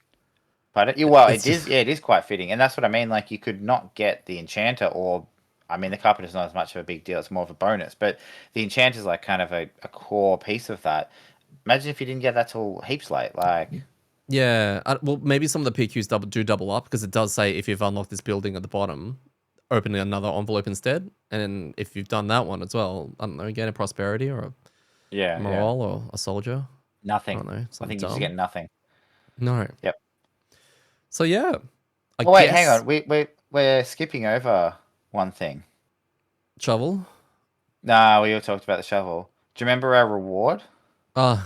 But it is. Yeah, it is quite fitting, and that's what I mean. Like you could not get the Enchanter, or I mean, the Carpenter's not as much of a big deal. It's more of a bonus, but the Enchanter's like kind of a core piece of that. Imagine if you didn't get that till heaps late, like. Yeah, well, maybe some of the PQs do double up because it does say if you've unlocked this building at the bottom, open another envelope instead, and if you've done that one as well, I don't know, gain a prosperity or a morale or a soldier. Nothing. I don't know. I think you just get nothing. No. Yep. So yeah. Wait, hang on. We're skipping over one thing. Shovel? No, we all talked about the shovel. Do you remember our reward? Yeah.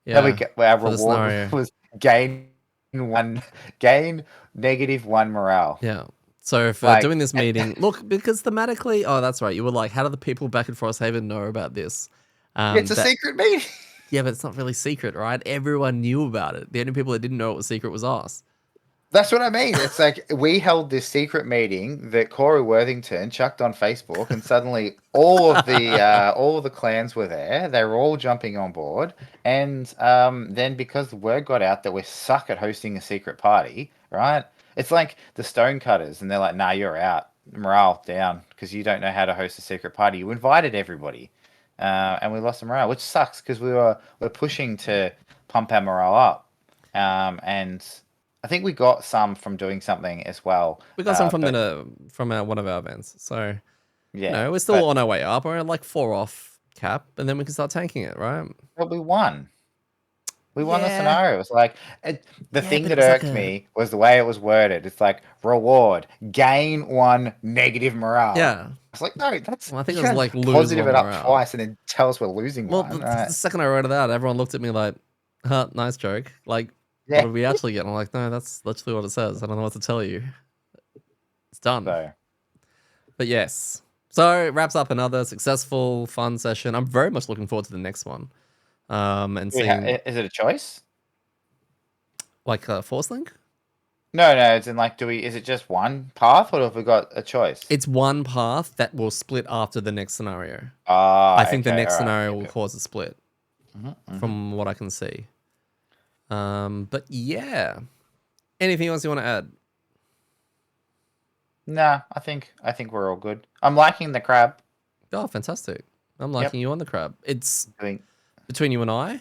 Our reward was gain -1 morale. Yeah. So for doing this meeting, look, because thematically, that's right. You were like, how do the people back in Frosthaven know about this? It's a secret meeting. Yeah, but it's not really secret, right? Everyone knew about it. The only people that didn't know it was secret was us. That's what I mean. It's like we held this secret meeting that Corey Worthington chucked on Facebook, and suddenly all of the clans were there. They were all jumping on board, and then because the word got out that we suck at hosting a secret party, right? It's like the Stonecutters, and they're like, "Nah, you're out. Morale down because you don't know how to host a secret party. You invited everybody, and we lost the morale, which sucks because we're pushing to pump our morale up, and." I think we got some from doing something as well. We got some from one of our events. So, yeah, we're still on our way up. We're like 4 off cap, and then we can start tanking it, right? Well, we won. We won the Yeah. scenario. It was like the Yeah, thing but that it was like irked me was the way it was worded. It's like reward, gain 1, negative morale. Yeah. It's like, no, that's Well, I think you it was can't like lose positive 1 it up morale. twice and then tell us we're losing Well, one. the second I wrote it out, everyone looked at me like, huh, nice joke. Like, what Yeah. did we actually get? And I'm like, no, that's literally what it says. I don't know what to tell you. It's done. So But yes. So it wraps up another successful, fun session. I'm very much looking forward to the next one. And seeing is it a choice? like a Force Link? No, it's in like, is it just one path or have we got a choice? It's one path that will split after the next scenario. Ah, I think the okay, next all right. scenario Yep, will yep. cause a split, Mhm. from what I can see. But yeah. Anything else you want to add? Nah, I think we're all good. I'm liking the crab. Oh, fantastic. I'm liking you on the crab. It's Doing between you and I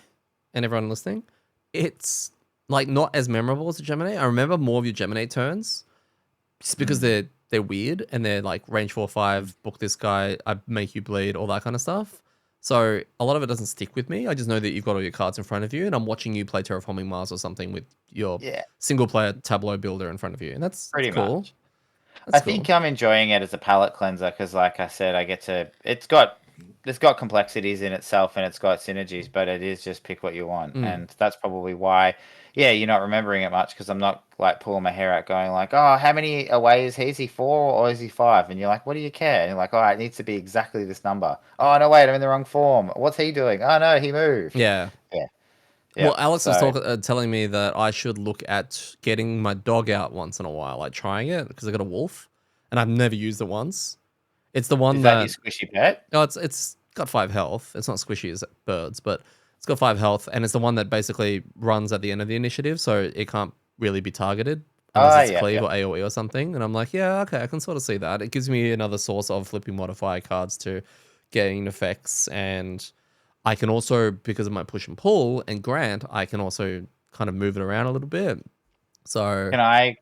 and everyone listening. It's like not as memorable as a Geminate. I remember more of your Geminate turns just because they're weird and they're like range 4/5, book this guy, I make you bleed, all that kind of stuff. So a lot of it doesn't stick with me. I just know that you've got all your cards in front of you and I'm watching you play Terraforming Mars or something with your single player Tableau builder in front of you. And that's pretty cool. much. That's I think I'm enjoying it as a palate cleanser because, like I said, it's got complexities in itself and it's got synergies, but it is just pick what you want, and that's probably why. Yeah, you're not remembering it much because I'm not like pulling my hair out, going like, "Oh, how many away is he? Is he 4 or is he 5?" And you're like, "What do you care?" And you're like, "Oh, it needs to be exactly this number." Oh no, wait, I'm in the wrong form. What's he doing? Oh no, he moved. Yeah. Yeah. Well, Alex was So telling me that I should look at getting my dog out once in a while, like trying it because I got a wolf, and I've never used it once. It's the one is that your squishy pet? oh, it's got 5 health. It's not squishy as birds, but it's got 5 health, and it's the one that basically runs at the end of the initiative, so it can't really be targeted unless Oh it's yeah, cleave yeah. or AoE or something. And I'm like, yeah, okay, I can sort of see that. It gives me another source of flipping modifier cards to gain effects, and I can also, because of my push and pull and grant, I can also kind of move it around a little bit. So Can I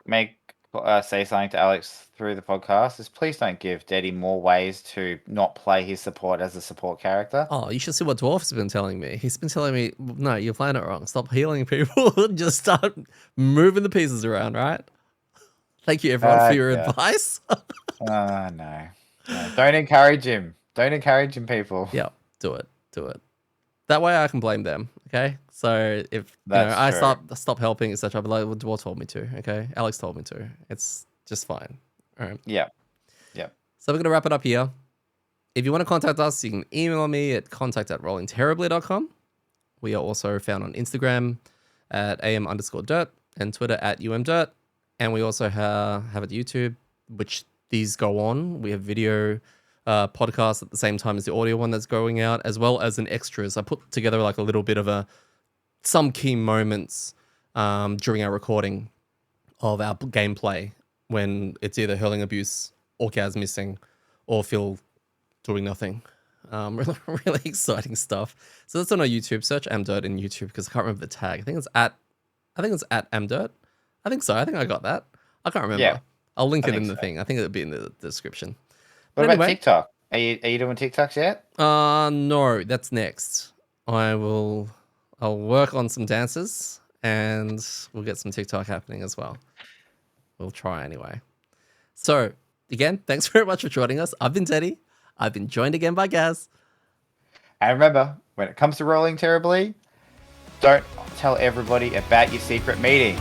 say something to Alex through the podcast? Is please don't give Detty more ways to not play his support as a support character. oh, you should see what Dwarf's been telling me. He's been telling me, no, you're playing it wrong. Stop healing people. Just start moving the pieces around, right? Thank you, everyone, for your advice. No. Don't encourage him. Don't encourage him, people. Yeah, do it. Do it. That way I can blame them, okay? So if That's I true. stop helping, etc., I'll be like, well, Dwarf told me to, okay? Alex told me to. It's just fine. All right. Yeah. So we're going to wrap it up here. If you want to contact us, you can email me at contact@rollingterribly.com. We are also found on Instagram at am_dirt and Twitter at umdirt. And we also have a YouTube, which these go on. We have video podcasts at the same time as the audio one that's going out, as well as an extras. I put together like a little bit of some key moments during our recording of our gameplay when it's either hurling abuse, or Gaz missing, or Phil doing nothing. Really exciting stuff. So that's on our YouTube. Search amdirt in YouTube because I can't remember the tag. I think it's at amdirt. I think so. I think I got that. I can't remember. Yeah, I'll link it in the so. thing. I think it'll be in the description. What But about anyway, TikTok? Are you doing TikToks yet? no, that's next. I'll work on some dances and we'll get some TikTok happening as well. We'll try anyway. So again, thanks very much for joining us. I've been Detty. I've been joined again by Gaz. And remember, when it comes to rolling terribly, don't tell everybody about your secret meetings.